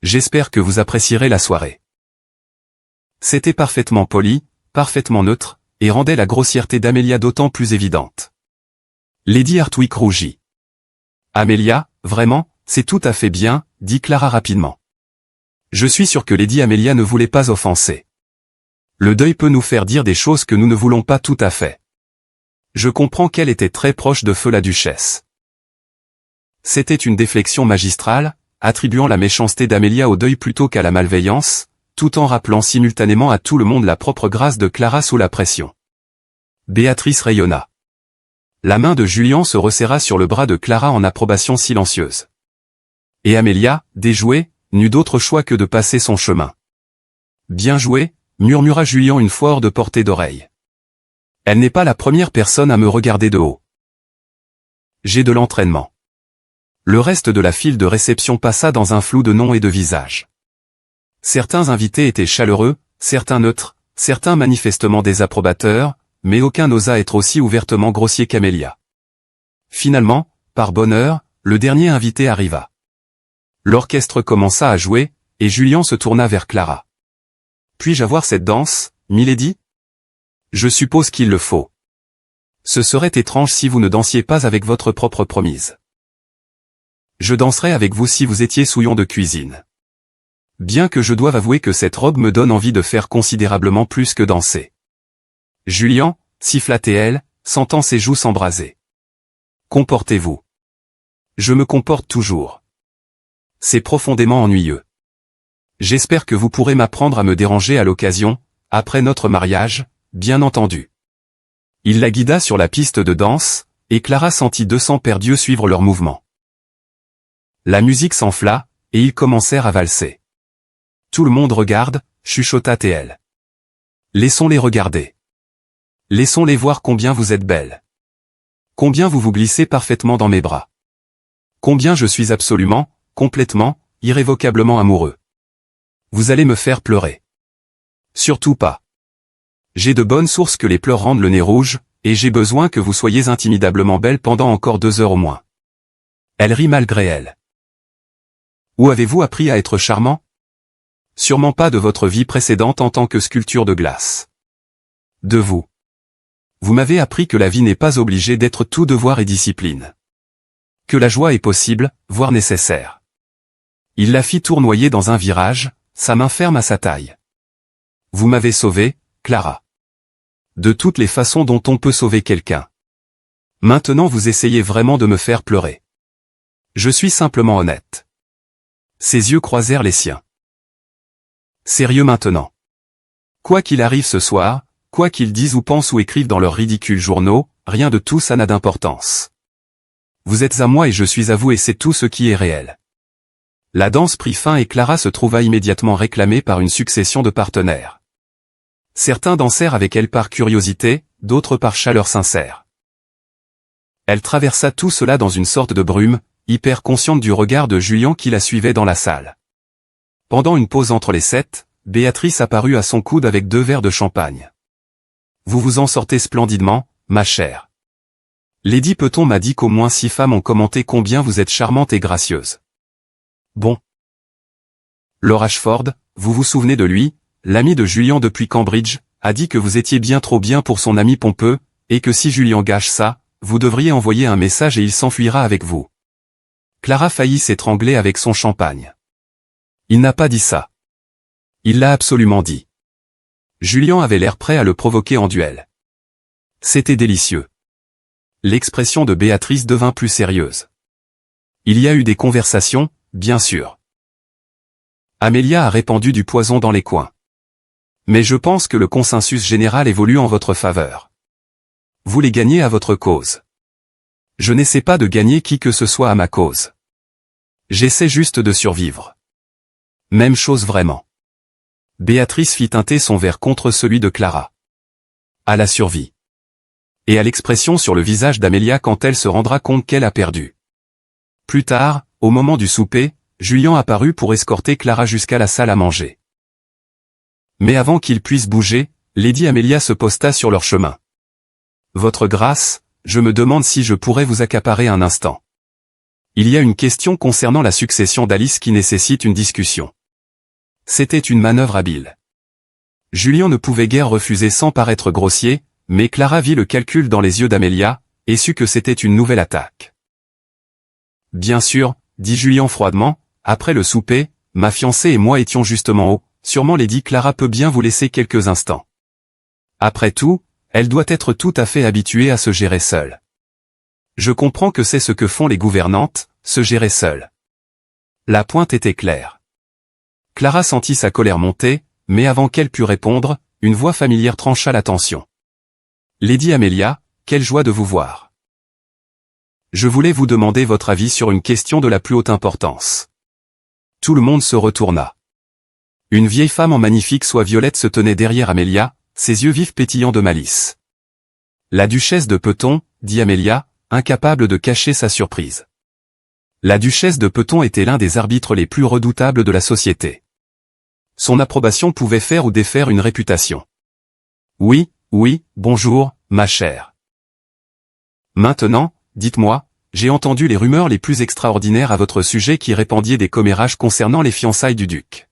J'espère que vous apprécierez la soirée. » C'était parfaitement poli, parfaitement neutre, et rendait la grossièreté d'Amelia d'autant plus évidente. Lady Hartwig rougit. « Amelia, vraiment, c'est tout à fait bien, » dit Clara rapidement. « Je suis sûr que Lady Amelia ne voulait pas offenser. Le deuil peut nous faire dire des choses que nous ne voulons pas tout à fait. Je comprends qu'elle était très proche de feu la duchesse. » C'était une déflexion magistrale, attribuant la méchanceté d'Amelia au deuil plutôt qu'à la malveillance, tout en rappelant simultanément à tout le monde la propre grâce de Clara sous la pression. Béatrice rayonna. La main de Julien se resserra sur le bras de Clara en approbation silencieuse. Et Amelia, déjouée, n'eut d'autre choix que de passer son chemin. « Bien joué », murmura Julien une fois hors de portée d'oreille. « Elle n'est pas la première personne à me regarder de haut. J'ai de l'entraînement. » Le reste de la file de réception passa dans un flou de noms et de visages. Certains invités étaient chaleureux, certains neutres, certains manifestement désapprobateurs, mais aucun n'osa être aussi ouvertement grossier qu'Amelia. Finalement, par bonheur, le dernier invité arriva. L'orchestre commença à jouer, et Julien se tourna vers Clara. « Puis-je avoir cette danse, milady ? Je suppose qu'il le faut. Ce serait étrange si vous ne dansiez pas avec votre propre promise. Je danserais avec vous si vous étiez souillon de cuisine. Bien que je doive avouer que cette robe me donne envie de faire considérablement plus que danser. » Julien, siffla-t-elle, sentant ses joues s'embraser. « Comportez-vous. » « Je me comporte toujours. C'est profondément ennuyeux. J'espère que vous pourrez m'apprendre à me déranger à l'occasion, après notre mariage, bien entendu. » Il la guida sur la piste de danse, et Clara sentit 200 paires d'yeux suivre leurs mouvements. La musique s'enfla, et ils commencèrent à valser. « Tout le monde regarde, » chuchota-t-elle. « Laissons-les regarder. Laissons-les voir combien vous êtes belle. Combien vous vous glissez parfaitement dans mes bras. Combien je suis absolument, complètement, irrévocablement amoureux. Vous allez me faire pleurer. Surtout pas. J'ai de bonnes sources que les pleurs rendent le nez rouge, et j'ai besoin que vous soyez intimidablement belle pendant encore 2 heures au moins. » Elle rit malgré elle. « Où avez-vous appris à être charmant ? Sûrement pas de votre vie précédente en tant que sculpture de glace. De vous. Vous m'avez appris que la vie n'est pas obligée d'être tout devoir et discipline. Que la joie est possible, voire nécessaire. » Il la fit tournoyer dans un virage, sa main ferme à sa taille. « Vous m'avez sauvé, Clara. De toutes les façons dont on peut sauver quelqu'un. Maintenant vous essayez vraiment de me faire pleurer. Je suis simplement honnête. » Ses yeux croisèrent les siens. « Sérieux maintenant. Quoi qu'il arrive ce soir, quoi qu'ils disent ou pensent ou écrivent dans leurs ridicules journaux, rien de tout ça n'a d'importance. Vous êtes à moi et je suis à vous et c'est tout ce qui est réel. » La danse prit fin et Clara se trouva immédiatement réclamée par une succession de partenaires. Certains dansèrent avec elle par curiosité, d'autres par chaleur sincère. Elle traversa tout cela dans une sorte de brume, hyper consciente du regard de Julien qui la suivait dans la salle. Pendant une pause entre les sets, Béatrice apparut à son coude avec 2 verres de champagne. « Vous vous en sortez splendidement, ma chère. Lady Peton m'a dit qu'au moins 6 femmes ont commenté combien vous êtes charmante et gracieuse. Bon. Lord Ashford, vous vous souvenez de lui, l'ami de Julien depuis Cambridge, a dit que vous étiez bien trop bien pour son ami pompeux, et que si Julien gâche ça, vous devriez envoyer un message et il s'enfuira avec vous. » Clara faillit s'étrangler avec son champagne. Il n'a pas dit ça. Il l'a absolument dit. Julien avait l'air prêt à le provoquer en duel. C'était délicieux. L'expression de Béatrice devint plus sérieuse. Il y a eu des conversations, bien sûr. Amelia a répandu du poison dans les coins. Mais je pense que le consensus général évolue en votre faveur. Vous les gagnez à votre cause. Je n'essaie pas de gagner qui que ce soit à ma cause. J'essaie juste de survivre. Même chose vraiment. Béatrice fit teinter son verre contre celui de Clara. À la survie. Et à l'expression sur le visage d'Amelia quand elle se rendra compte qu'elle a perdu. Plus tard, au moment du souper, Julien apparut pour escorter Clara jusqu'à la salle à manger. Mais avant qu'ils puissent bouger, Lady Amelia se posta sur leur chemin. Votre grâce, je me demande si je pourrais vous accaparer un instant. Il y a une question concernant la succession d'Alice qui nécessite une discussion. C'était une manœuvre habile. Julien ne pouvait guère refuser sans paraître grossier, mais Clara vit le calcul dans les yeux d'Amelia, et sut que c'était une nouvelle attaque. Bien sûr, dit Julien froidement, après le souper, ma fiancée et moi étions justement au, sûrement Lady Clara peut bien vous laisser quelques instants. Après tout, elle doit être tout à fait habituée à se gérer seule. Je comprends que c'est ce que font les gouvernantes, se gérer seules. La pointe était claire. Clara sentit sa colère monter, mais avant qu'elle pût répondre, une voix familière trancha l'attention. Lady Amelia, quelle joie de vous voir. Je voulais vous demander votre avis sur une question de la plus haute importance. Tout le monde se retourna. Une vieille femme en magnifique soie violette se tenait derrière Amelia, ses yeux vifs pétillants de malice. La duchesse de Peton, dit Amelia, incapable de cacher sa surprise. La duchesse de Peton était l'un des arbitres les plus redoutables de la société. Son approbation pouvait faire ou défaire une réputation. Oui, bonjour, ma chère. Maintenant, dites-moi, j'ai entendu les rumeurs les plus extraordinaires à votre sujet qui répandiez des commérages concernant les fiançailles du duc.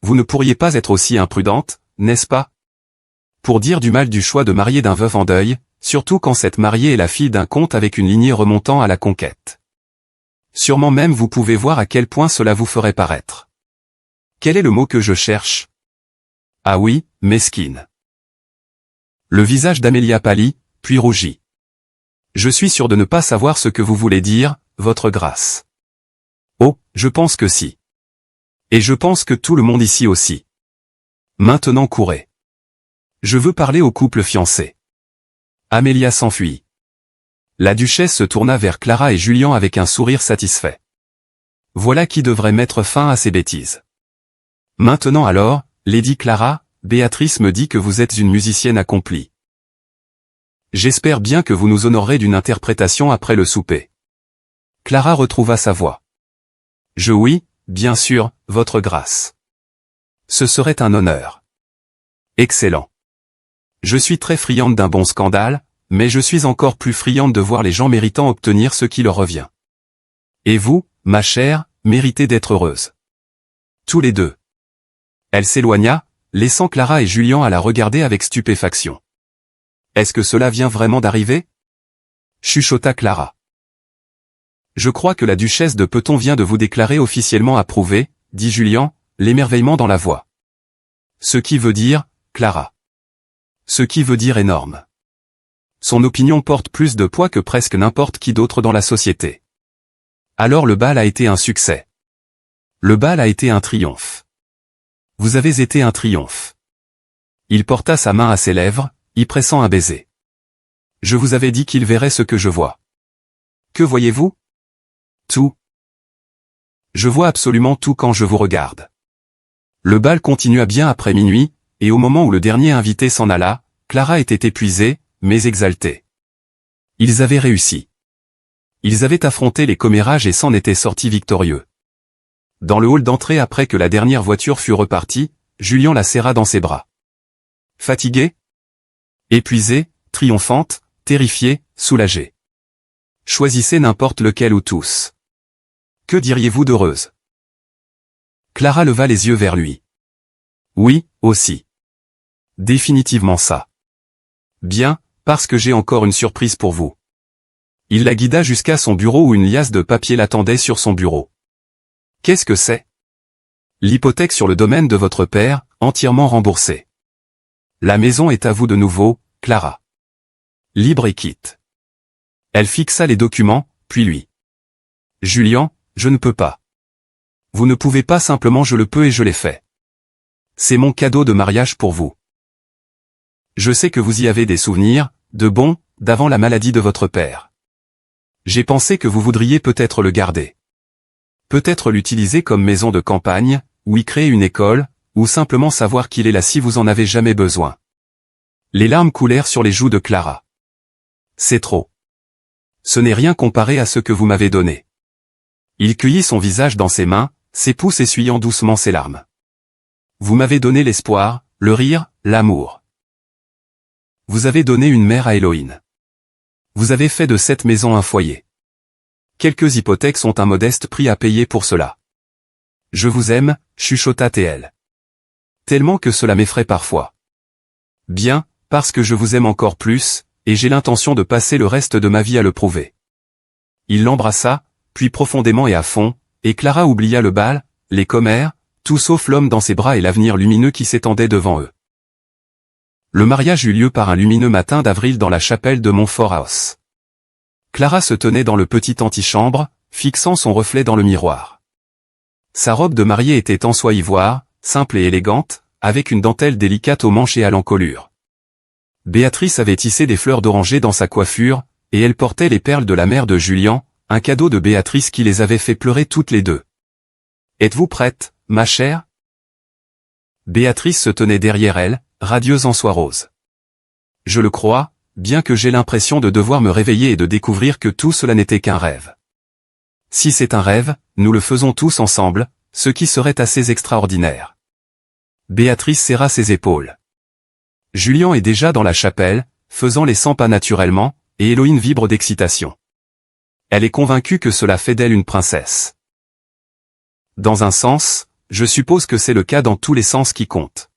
Vous ne pourriez pas être aussi imprudente, n'est-ce pas? Pour dire du mal du choix de marier d'un veuf en deuil, surtout quand cette mariée est la fille d'un comte avec une lignée remontant à la conquête. Sûrement même vous pouvez voir à quel point cela vous ferait paraître. Quel est le mot que je cherche? Ah oui, mesquine. Le visage d'Amelia pâlit, puis rougit. Je suis sûr de ne pas savoir ce que vous voulez dire, votre grâce. Oh, je pense que si. Et je pense que tout le monde ici aussi. Maintenant courez. Je veux parler au couple fiancé. Amelia s'enfuit. La duchesse se tourna vers Clara et Julien avec un sourire satisfait. Voilà qui devrait mettre fin à ces bêtises. Maintenant alors, Lady Clara, Béatrice me dit que vous êtes une musicienne accomplie. J'espère bien que vous nous honorerez d'une interprétation après le souper. Clara retrouva sa voix. Oui, bien sûr, votre grâce. Ce serait un honneur. Excellent. Je suis très friande d'un bon scandale, mais je suis encore plus friande de voir les gens méritants obtenir ce qui leur revient. Et vous, ma chère, méritez d'être heureuse. Tous les deux. Elle s'éloigna, laissant Clara et Julien à la regarder avec stupéfaction. Est-ce que cela vient vraiment d'arriver? Chuchota Clara. Je crois que la duchesse de Peton vient de vous déclarer officiellement approuvée, dit Julien, l'émerveillement dans la voix. Ce qui veut dire, Clara. Ce qui veut dire énorme. Son opinion porte plus de poids que presque n'importe qui d'autre dans la société. Alors le bal a été un succès. Le bal a été un triomphe. Vous avez été un triomphe. Il porta sa main à ses lèvres, y pressant un baiser. Je vous avais dit qu'il verrait ce que je vois. Que voyez-vous? Tout. Je vois absolument tout quand je vous regarde. Le bal continua bien après minuit, et au moment où le dernier invité s'en alla, Clara était épuisée, mais exaltée. Ils avaient réussi. Ils avaient affronté les commérages et s'en étaient sortis victorieux. Dans le hall d'entrée après que la dernière voiture fut repartie, Julien la serra dans ses bras. Fatiguée? Épuisée, triomphante, terrifiée, soulagée. Choisissez n'importe lequel ou tous. Que diriez-vous d'heureuse? Clara leva les yeux vers lui. Oui, aussi. Définitivement ça. Bien, parce que j'ai encore une surprise pour vous. Il la guida jusqu'à son bureau où une liasse de papier l'attendait sur son bureau. Qu'est-ce que c'est? L'hypothèque sur le domaine de votre père, entièrement remboursée. La maison est à vous de nouveau, Clara. Libre et quitte. Elle fixa les documents, puis lui. Julien, je ne peux pas. Vous ne pouvez pas simplement je le peux et je l'ai fait. C'est mon cadeau de mariage pour vous. Je sais que vous y avez des souvenirs, de bons, d'avant la maladie de votre père. J'ai pensé que vous voudriez peut-être le garder. Peut-être l'utiliser comme maison de campagne, ou y créer une école, ou simplement savoir qu'il est là si vous en avez jamais besoin. Les larmes coulèrent sur les joues de Clara. C'est trop. Ce n'est rien comparé à ce que vous m'avez donné. Il cueillit son visage dans ses mains, ses pouces essuyant doucement ses larmes. Vous m'avez donné l'espoir, le rire, l'amour. Vous avez donné une mère à Héloïne. Vous avez fait de cette maison un foyer. Quelques hypothèques sont un modeste prix à payer pour cela. Je vous aime, chuchota TL. Tellement que cela m'effraie parfois. Bien, parce que je vous aime encore plus, et j'ai l'intention de passer le reste de ma vie à le prouver. Il l'embrassa, puis profondément et à fond, et Clara oublia le bal, les commères, tout sauf l'homme dans ses bras et l'avenir lumineux qui s'étendait devant eux. Le mariage eut lieu par un lumineux matin d'avril dans la chapelle de Montfort House. Clara se tenait dans le petit antichambre, fixant son reflet dans le miroir. Sa robe de mariée était en soie ivoire, simple et élégante, avec une dentelle délicate aux manches et à l'encolure. Béatrice avait tissé des fleurs d'oranger dans sa coiffure, et elle portait les perles de la mère de Julien, un cadeau de Béatrice qui les avait fait pleurer toutes les deux. « Êtes-vous prête, ma chère ?» Béatrice se tenait derrière elle, radieuse en soie rose. « Je le crois, bien que j'ai l'impression de devoir me réveiller et de découvrir que tout cela n'était qu'un rêve. Si c'est un rêve, nous le faisons tous ensemble, ce qui serait assez extraordinaire. » Béatrice serra ses épaules. Julien est déjà dans la chapelle, faisant les 100 pas naturellement, et Héloïne vibre d'excitation. Elle est convaincue que cela fait d'elle une princesse. Dans un sens, je suppose que c'est le cas dans tous les sens qui comptent.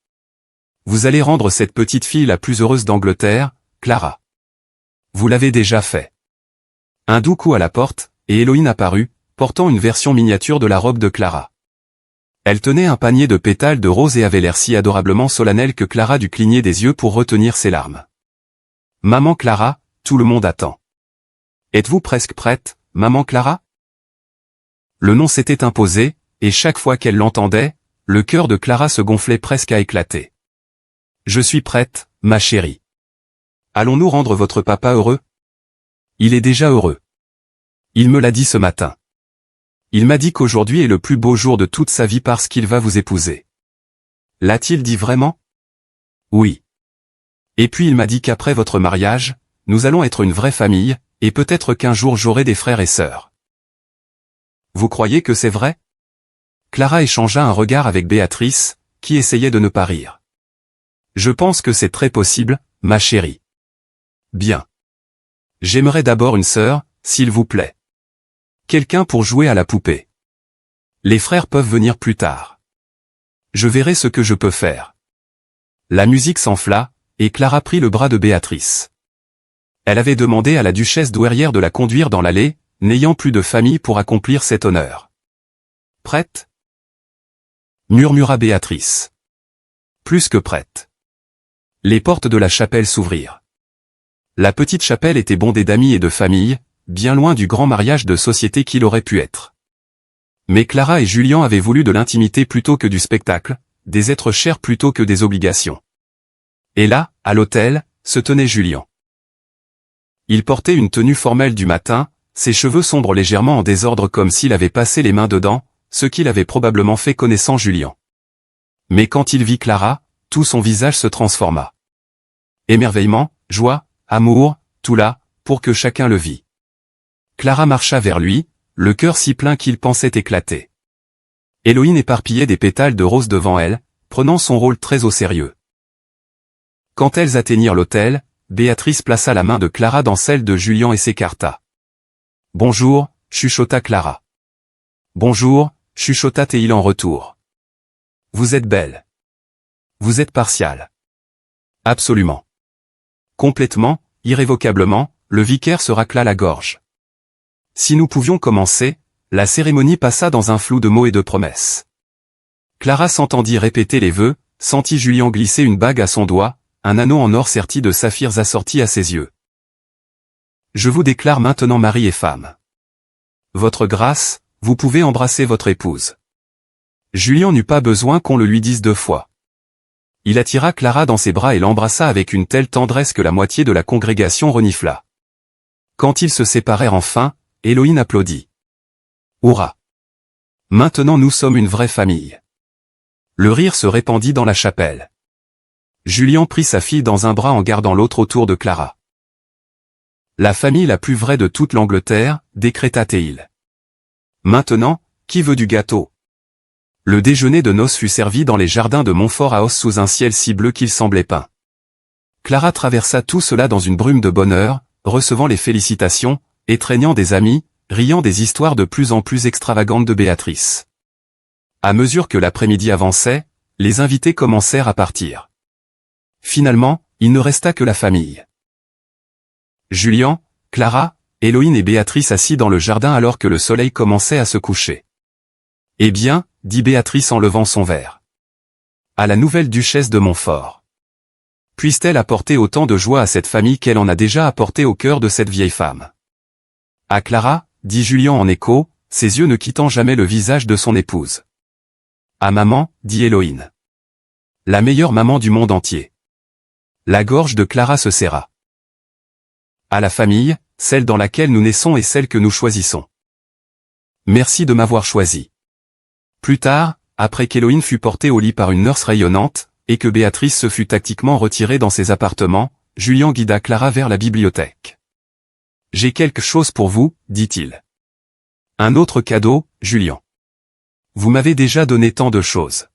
Vous allez rendre cette petite fille la plus heureuse d'Angleterre, Clara. Vous l'avez déjà fait. Un doux coup à la porte, et Héloïne apparut, portant une version miniature de la robe de Clara. Elle tenait un panier de pétales de rose et avait l'air si adorablement solennel que Clara dut cligner des yeux pour retenir ses larmes. « Maman Clara, tout le monde attend. Êtes-vous presque prête, maman Clara ?» Le nom s'était imposé, et chaque fois qu'elle l'entendait, le cœur de Clara se gonflait presque à éclater. « Je suis prête, ma chérie. Allons-nous rendre votre papa heureux ? Il est déjà heureux. Il me l'a dit ce matin. Il m'a dit qu'aujourd'hui est le plus beau jour de toute sa vie parce qu'il va vous épouser. L'a-t-il dit vraiment ? Oui. Et puis il m'a dit qu'après votre mariage, nous allons être une vraie famille, et peut-être qu'un jour j'aurai des frères et sœurs. Vous croyez que c'est vrai ? Clara échangea un regard avec Béatrice, qui essayait de ne pas rire. Je pense que c'est très possible, ma chérie. Bien. J'aimerais d'abord une sœur, s'il vous plaît. Quelqu'un pour jouer à la poupée. Les frères peuvent venir plus tard. Je verrai ce que je peux faire. La musique s'enfla, et Clara prit le bras de Béatrice. Elle avait demandé à la duchesse douairière de la conduire dans l'allée, n'ayant plus de famille pour accomplir cet honneur. « Prête ?» murmura Béatrice. « Plus que prête. » Les portes de la chapelle s'ouvrirent. La petite chapelle était bondée d'amis et de familles, bien loin du grand mariage de société qu'il aurait pu être. Mais Clara et Julien avaient voulu de l'intimité plutôt que du spectacle, des êtres chers plutôt que des obligations. Et là, à l'autel, se tenait Julien. Il portait une tenue formelle du matin, ses cheveux sombres légèrement en désordre comme s'il avait passé les mains dedans, ce qu'il avait probablement fait connaissant Julien. Mais quand il vit Clara, tout son visage se transforma. Émerveillement, joie, amour, tout là, pour que chacun le vît. Clara marcha vers lui, le cœur si plein qu'il pensait éclater. Héloïne éparpillait des pétales de rose devant elle, prenant son rôle très au sérieux. Quand elles atteignirent l'autel, Béatrice plaça la main de Clara dans celle de Julien et s'écarta. « Bonjour » chuchota Clara. « Bonjour » chuchota-t-il en retour. « Vous êtes belle. Vous êtes partiale. » « Absolument. » Complètement, irrévocablement, le vicaire se racla la gorge. Si nous pouvions commencer, la cérémonie passa dans un flou de mots et de promesses. Clara s'entendit répéter les vœux, sentit Julien glisser une bague à son doigt, un anneau en or serti de saphirs assorti à ses yeux. « Je vous déclare maintenant mari et femme. Votre grâce, vous pouvez embrasser votre épouse. » Julien n'eut pas besoin qu'on le lui dise 2 fois. Il attira Clara dans ses bras et l'embrassa avec une telle tendresse que la moitié de la congrégation renifla. Quand ils se séparèrent enfin, Héloïne applaudit. « Hurrah! Maintenant nous sommes une vraie famille. » Le rire se répandit dans la chapelle. Julien prit sa fille dans un bras en gardant l'autre autour de Clara. « La famille la plus vraie de toute l'Angleterre, décréta-t-il. Maintenant, qui veut du gâteau ? Le déjeuner de noces fut servi dans les jardins de Montfort House sous un ciel si bleu qu'il semblait peint. Clara traversa tout cela dans une brume de bonheur, recevant les félicitations, étreignant des amis, riant des histoires de plus en plus extravagantes de Béatrice. À mesure que l'après-midi avançait, les invités commencèrent à partir. Finalement, il ne resta que la famille. Julian, Clara, Héloïne et Béatrice assis dans le jardin alors que le soleil commençait à se coucher. « Eh bien, dit Béatrice en levant son verre. À la nouvelle duchesse de Montfort. Puisse-t-elle apporter autant de joie à cette famille qu'elle en a déjà apporté au cœur de cette vieille femme. À Clara, dit Julian en écho, ses yeux ne quittant jamais le visage de son épouse. À maman, dit Héloïne. La meilleure maman du monde entier. La gorge de Clara se serra. À la famille, celle dans laquelle nous naissons et celle que nous choisissons. Merci de m'avoir choisi. Plus tard, après qu'Héloïne fut portée au lit par une nurse rayonnante, et que Béatrice se fut tactiquement retirée dans ses appartements, Julian guida Clara vers la bibliothèque. « J'ai quelque chose pour vous, dit-il. Un autre cadeau, Julian. Vous m'avez déjà donné tant de choses.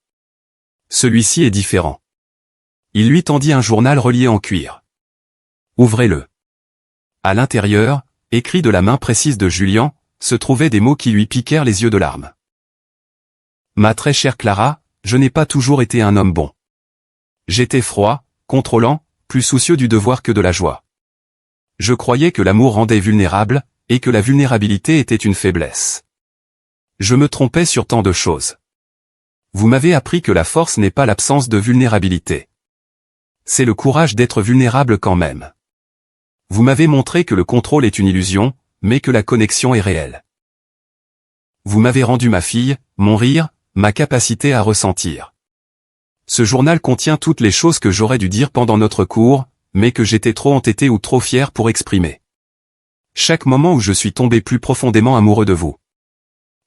Celui-ci est différent. » Il lui tendit un journal relié en cuir. « Ouvrez-le. » À l'intérieur, écrit de la main précise de Julian, se trouvaient des mots qui lui piquèrent les yeux de larmes. « Ma très chère Clara, je n'ai pas toujours été un homme bon. J'étais froid, contrôlant, plus soucieux du devoir que de la joie. Je croyais que l'amour rendait vulnérable, et que la vulnérabilité était une faiblesse. Je me trompais sur tant de choses. Vous m'avez appris que la force n'est pas l'absence de vulnérabilité. C'est le courage d'être vulnérable quand même. Vous m'avez montré que le contrôle est une illusion, mais que la connexion est réelle. Vous m'avez rendu ma fille, mon rire, ma capacité à ressentir. Ce journal contient toutes les choses que j'aurais dû dire pendant notre cours, mais que j'étais trop entêté ou trop fier pour exprimer. Chaque moment où je suis tombé plus profondément amoureux de vous.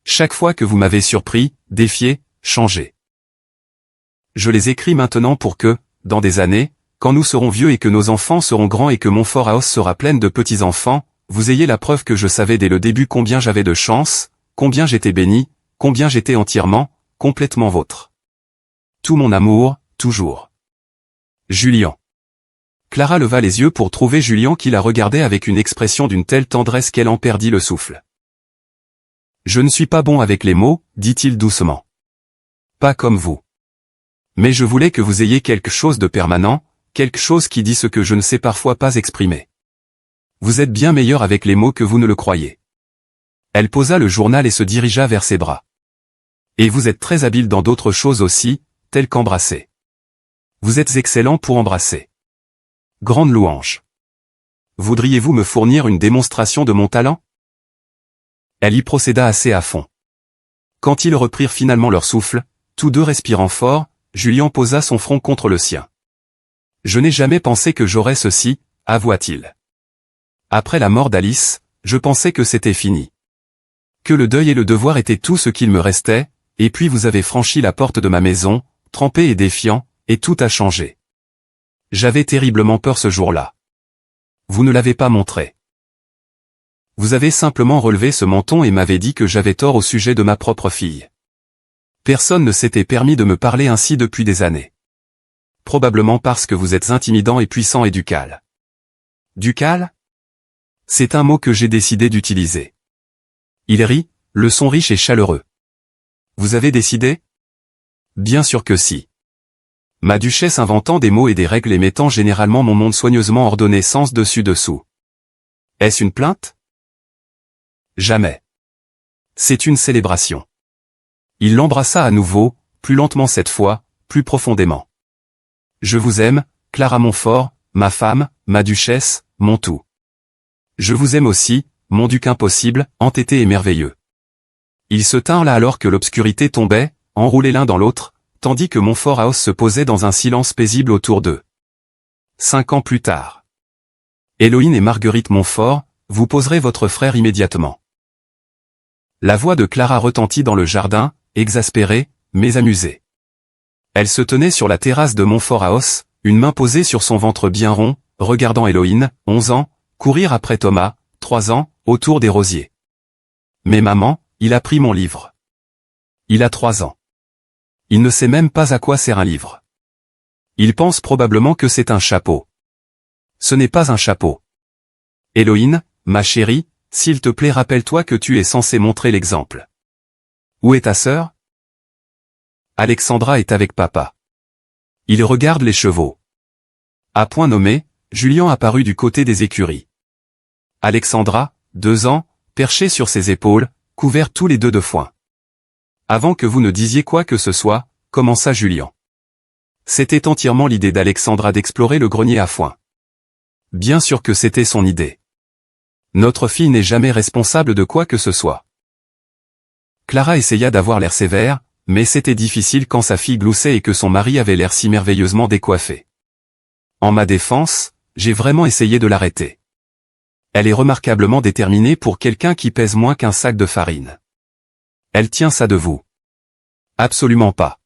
Chaque fois que vous m'avez surpris, défié, changé. Je les écris maintenant pour que, dans des années, quand nous serons vieux et que nos enfants seront grands et que Montfort House sera pleine de petits-enfants, vous ayez la preuve que je savais dès le début combien j'avais de chance, combien j'étais béni, combien j'étais entièrement, complètement vôtre. Tout mon amour, toujours. Julian. Clara leva les yeux pour trouver Julian qui la regardait avec une expression d'une telle tendresse qu'elle en perdit le souffle. Je ne suis pas bon avec les mots, dit-il doucement. Pas comme vous. Mais je voulais que vous ayez quelque chose de permanent, quelque chose qui dit ce que je ne sais parfois pas exprimer. Vous êtes bien meilleur avec les mots que vous ne le croyez. Elle posa le journal et se dirigea vers ses bras. Et vous êtes très habile dans d'autres choses aussi, telles qu'embrasser. Vous êtes excellent pour embrasser. Grande louange. Voudriez-vous me fournir une démonstration de mon talent? Elle y procéda assez à fond. Quand ils reprirent finalement leur souffle, tous deux respirant fort, Julian posa son front contre le sien. Je n'ai jamais pensé que j'aurais ceci, avoua-t-il. Après la mort d'Alice, je pensais que c'était fini. Que le deuil et le devoir étaient tout ce qu'il me restait, et puis vous avez franchi la porte de ma maison, trempé et défiant, et tout a changé. J'avais terriblement peur ce jour-là. Vous ne l'avez pas montré. Vous avez simplement relevé ce menton et m'avez dit que j'avais tort au sujet de ma propre fille. Personne ne s'était permis de me parler ainsi depuis des années. Probablement parce que vous êtes intimidant et puissant et ducal. Ducal? C'est un mot que j'ai décidé d'utiliser. Il rit, le son riche et chaleureux. Vous avez décidé? Bien sûr que si. Ma duchesse inventant des mots et des règles et mettant généralement mon monde soigneusement ordonné sens dessus dessous. Est-ce une plainte? Jamais. C'est une célébration. Il l'embrassa à nouveau, plus lentement cette fois, plus profondément. Je vous aime, Clara Montfort, ma femme, ma duchesse, mon tout. Je vous aime aussi, mon duc impossible, entêté et merveilleux. Ils se tinrent là alors que l'obscurité tombait, enroulés l'un dans l'autre, tandis que Montfort House se posait dans un silence paisible autour d'eux. 5 ans plus tard. Héloïne et Marguerite Montfort, vous poserez votre frère immédiatement. La voix de Clara retentit dans le jardin, exaspérée, mais amusée. Elle se tenait sur la terrasse de Montfort House, une main posée sur son ventre bien rond, regardant Héloïne, 11 ans, courir après Thomas, 3 ans, autour des rosiers. Mais maman, il a pris mon livre. Il a 3 ans. Il ne sait même pas à quoi sert un livre. Il pense probablement que c'est un chapeau. Ce n'est pas un chapeau. Héloïne, ma chérie, s'il te plaît rappelle-toi que tu es censé montrer l'exemple. Où est ta sœur? Alexandra est avec papa. Il regarde les chevaux. À point nommé, Julien apparut du côté des écuries. Alexandra, 2 ans, perchée sur ses épaules, couverts tous les deux de foin. Avant que vous ne disiez quoi que ce soit, commença Julien. C'était entièrement l'idée d'Alexandra d'explorer le grenier à foin. Bien sûr que c'était son idée. Notre fille n'est jamais responsable de quoi que ce soit. Clara essaya d'avoir l'air sévère, mais c'était difficile quand sa fille gloussait et que son mari avait l'air si merveilleusement décoiffé. En ma défense, j'ai vraiment essayé de l'arrêter. Elle est remarquablement déterminée pour quelqu'un qui pèse moins qu'un sac de farine. Elle tient ça de vous. Absolument pas.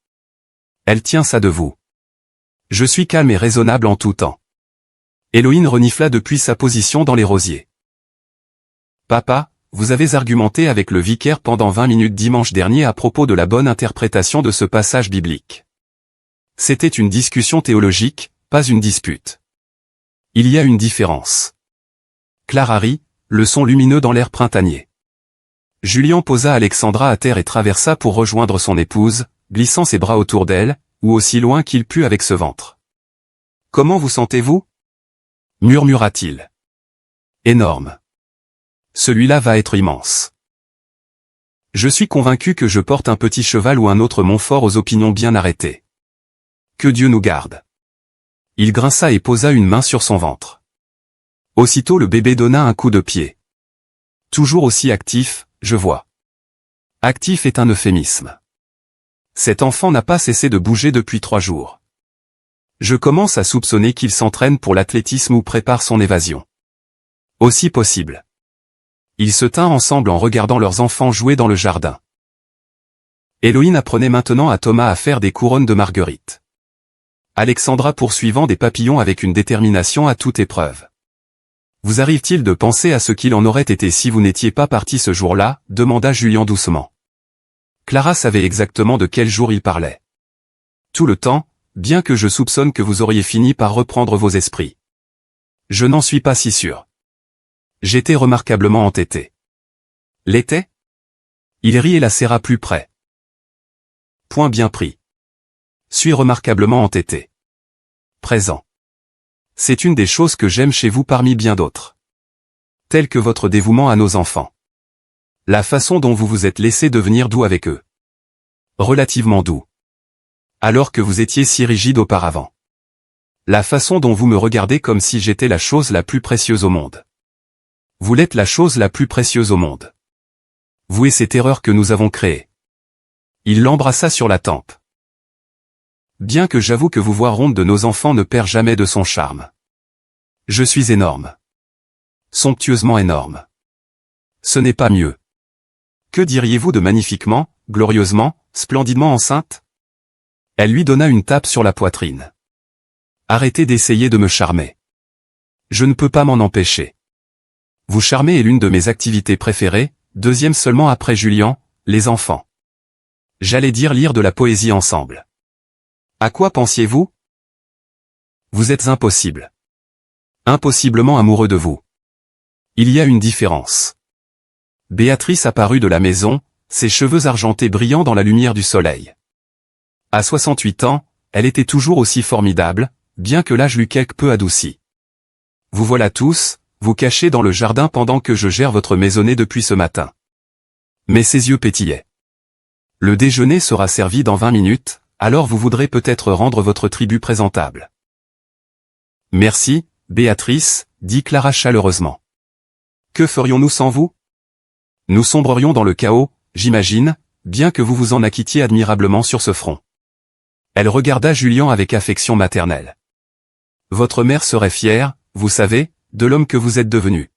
Elle tient ça de vous. Je suis calme et raisonnable en tout temps. Héloïne renifla depuis sa position dans les rosiers. Papa, vous avez argumenté avec le vicaire pendant 20 minutes dimanche dernier à propos de la bonne interprétation de ce passage biblique. C'était une discussion théologique, pas une dispute. Il y a une différence. Clara rit, le son lumineux dans l'air printanier. Julien posa Alexandra à terre et traversa pour rejoindre son épouse, glissant ses bras autour d'elle, ou aussi loin qu'il put avec ce ventre. « Comment vous sentez-vous » murmura-t-il. « Énorme. Celui-là va être immense. Je suis convaincu que je porte un petit cheval ou un autre Montfort aux opinions bien arrêtées. Que Dieu nous garde. » Il grinça et posa une main sur son ventre. Aussitôt le bébé donna un coup de pied. Toujours aussi actif, je vois. Actif est un euphémisme. Cet enfant n'a pas cessé de bouger depuis 3 jours. Je commence à soupçonner qu'il s'entraîne pour l'athlétisme ou prépare son évasion. Aussi possible. Ils se tinrent ensemble en regardant leurs enfants jouer dans le jardin. Héloïne apprenait maintenant à Thomas à faire des couronnes de marguerites. Alexandra poursuivant des papillons avec une détermination à toute épreuve. Vous arrive-t-il de penser à ce qu'il en aurait été si vous n'étiez pas parti ce jour-là, demanda Julien doucement. Clara savait exactement de quel jour il parlait. Tout le temps, bien que je soupçonne que vous auriez fini par reprendre vos esprits. Je n'en suis pas si sûr. J'étais remarquablement entêté. L'était? Il rit et la serra plus près. Point bien pris. Suis remarquablement entêté. Présent. C'est une des choses que j'aime chez vous parmi bien d'autres. Tel que votre dévouement à nos enfants. La façon dont vous vous êtes laissé devenir doux avec eux. Relativement doux. Alors que vous étiez si rigide auparavant. La façon dont vous me regardez comme si j'étais la chose la plus précieuse au monde. Vous l'êtes la chose la plus précieuse au monde. Vous et cette erreur que nous avons créée. Il l'embrassa sur la tempe. Bien que j'avoue que vous voir ronde de nos enfants ne perd jamais de son charme. Je suis énorme. Somptueusement énorme. Ce n'est pas mieux. Que diriez-vous de magnifiquement, glorieusement, splendidement enceinte? Elle lui donna une tape sur la poitrine. Arrêtez d'essayer de me charmer. Je ne peux pas m'en empêcher. Vous charmer est l'une de mes activités préférées, deuxième seulement après Julien, les enfants. J'allais dire lire de la poésie ensemble. À quoi pensiez-vous? Vous êtes impossible. Impossiblement amoureux de vous. Il y a une différence. Béatrice apparut de la maison, ses cheveux argentés brillant dans la lumière du soleil. À 68 ans, elle était toujours aussi formidable, bien que l'âge l'eût quelque peu adouci. Vous voilà tous, vous cachez dans le jardin pendant que je gère votre maisonnée depuis ce matin. Mais ses yeux pétillaient. Le déjeuner sera servi dans 20 minutes, alors vous voudrez peut-être rendre votre tribut présentable. Merci, Béatrice, dit Clara chaleureusement. Que ferions-nous sans vous? Nous sombrerions dans le chaos, j'imagine, bien que vous vous en acquittiez admirablement sur ce front. Elle regarda Julien avec affection maternelle. Votre mère serait fière, vous savez, de l'homme que vous êtes devenu.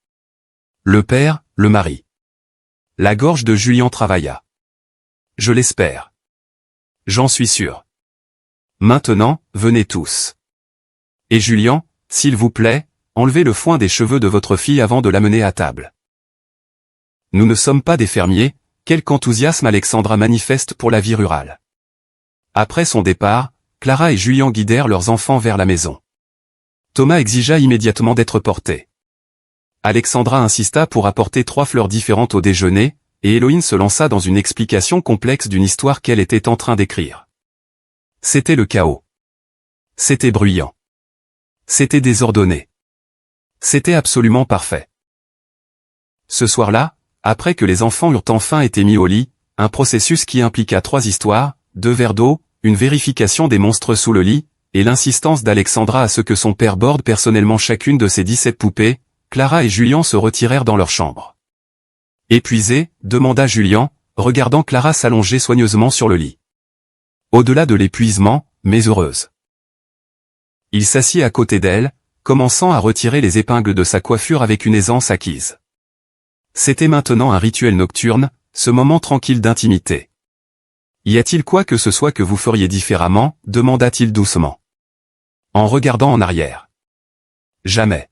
Le père, le mari. La gorge de Julien travailla. Je l'espère. J'en suis sûr. Maintenant, venez tous. Et Julien, s'il vous plaît, enlevez le foin des cheveux de votre fille avant de l'amener à table. Nous ne sommes pas des fermiers, quelque enthousiasme Alexandra manifeste pour la vie rurale. Après son départ, Clara et Julian guidèrent leurs enfants vers la maison. Thomas exigea immédiatement d'être porté. Alexandra insista pour apporter 3 fleurs différentes au déjeuner, et Héloïne se lança dans une explication complexe d'une histoire qu'elle était en train d'écrire. C'était le chaos. C'était bruyant. C'était désordonné. C'était absolument parfait. Ce soir-là, après que les enfants eurent enfin été mis au lit, un processus qui impliqua 3 histoires, 2 verres d'eau, une vérification des monstres sous le lit, et l'insistance d'Alexandra à ce que son père borde personnellement chacune de ses 17 poupées, Clara et Julian se retirèrent dans leur chambre. Épuisé, demanda Julian, regardant Clara s'allonger soigneusement sur le lit. Au-delà de l'épuisement, mais heureuse. Il s'assit à côté d'elle, commençant à retirer les épingles de sa coiffure avec une aisance acquise. C'était maintenant un rituel nocturne, ce moment tranquille d'intimité. Y a-t-il quoi que ce soit que vous feriez différemment, demanda-t-il doucement. En regardant en arrière. Jamais.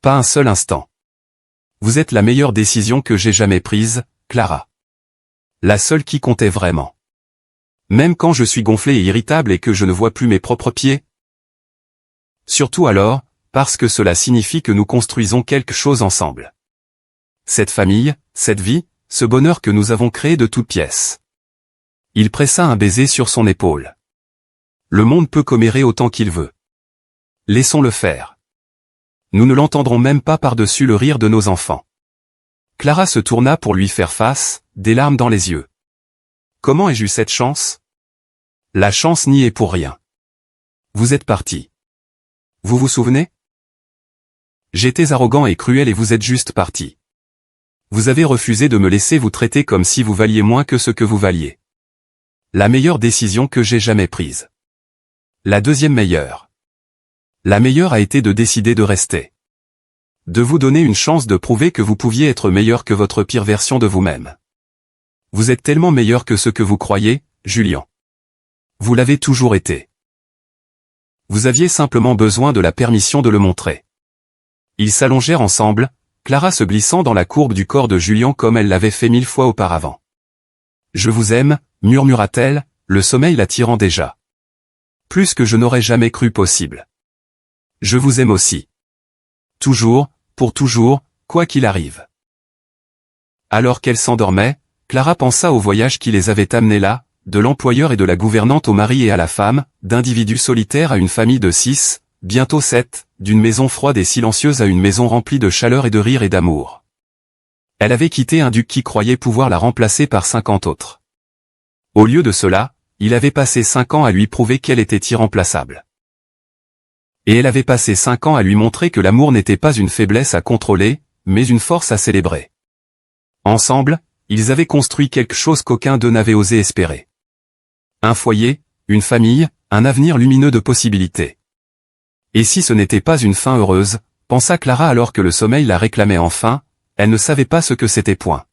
Pas un seul instant. Vous êtes la meilleure décision que j'ai jamais prise, Clara. La seule qui comptait vraiment. Même quand je suis gonflé et irritable et que je ne vois plus mes propres pieds. Surtout alors, parce que cela signifie que nous construisons quelque chose ensemble. Cette famille, cette vie, ce bonheur que nous avons créé de toutes pièces. Il pressa un baiser sur son épaule. Le monde peut commérer autant qu'il veut. Laissons-le faire. Nous ne l'entendrons même pas par-dessus le rire de nos enfants. Clara se tourna pour lui faire face, des larmes dans les yeux. Comment ai-je eu cette chance? La chance n'y est pour rien. Vous êtes parti. Vous vous souvenez? J'étais arrogant et cruel et vous êtes juste parti. Vous avez refusé de me laisser vous traiter comme si vous valiez moins que ce que vous valiez. La meilleure décision que j'ai jamais prise. La deuxième meilleure. La meilleure a été de décider de rester. De vous donner une chance de prouver que vous pouviez être meilleur que votre pire version de vous-même. Vous êtes tellement meilleur que ce que vous croyez, Julian. Vous l'avez toujours été. Vous aviez simplement besoin de la permission de le montrer. Ils s'allongèrent ensemble, Clara se glissant dans la courbe du corps de Julian comme elle l'avait fait 1000 fois auparavant. Je vous aime, murmura-t-elle, le sommeil l'attirant déjà. Plus que je n'aurais jamais cru possible. Je vous aime aussi. Toujours, pour toujours, quoi qu'il arrive. Alors qu'elle s'endormait, Clara pensa au voyage qui les avait amenés là, de l'employeur et de la gouvernante au mari et à la femme, d'individus solitaires à une famille de 6, bientôt 7, d'une maison froide et silencieuse à une maison remplie de chaleur et de rire et d'amour. Elle avait quitté un duc qui croyait pouvoir la remplacer par 50 autres. Au lieu de cela, il avait passé 5 ans à lui prouver qu'elle était irremplaçable. Et elle avait passé 5 ans à lui montrer que l'amour n'était pas une faiblesse à contrôler, mais une force à célébrer. Ensemble, ils avaient construit quelque chose qu'aucun d'eux n'avait osé espérer. Un foyer, une famille, un avenir lumineux de possibilités. Et si ce n'était pas une fin heureuse, pensa Clara alors que le sommeil la réclamait enfin, elle ne savait pas ce que c'était point.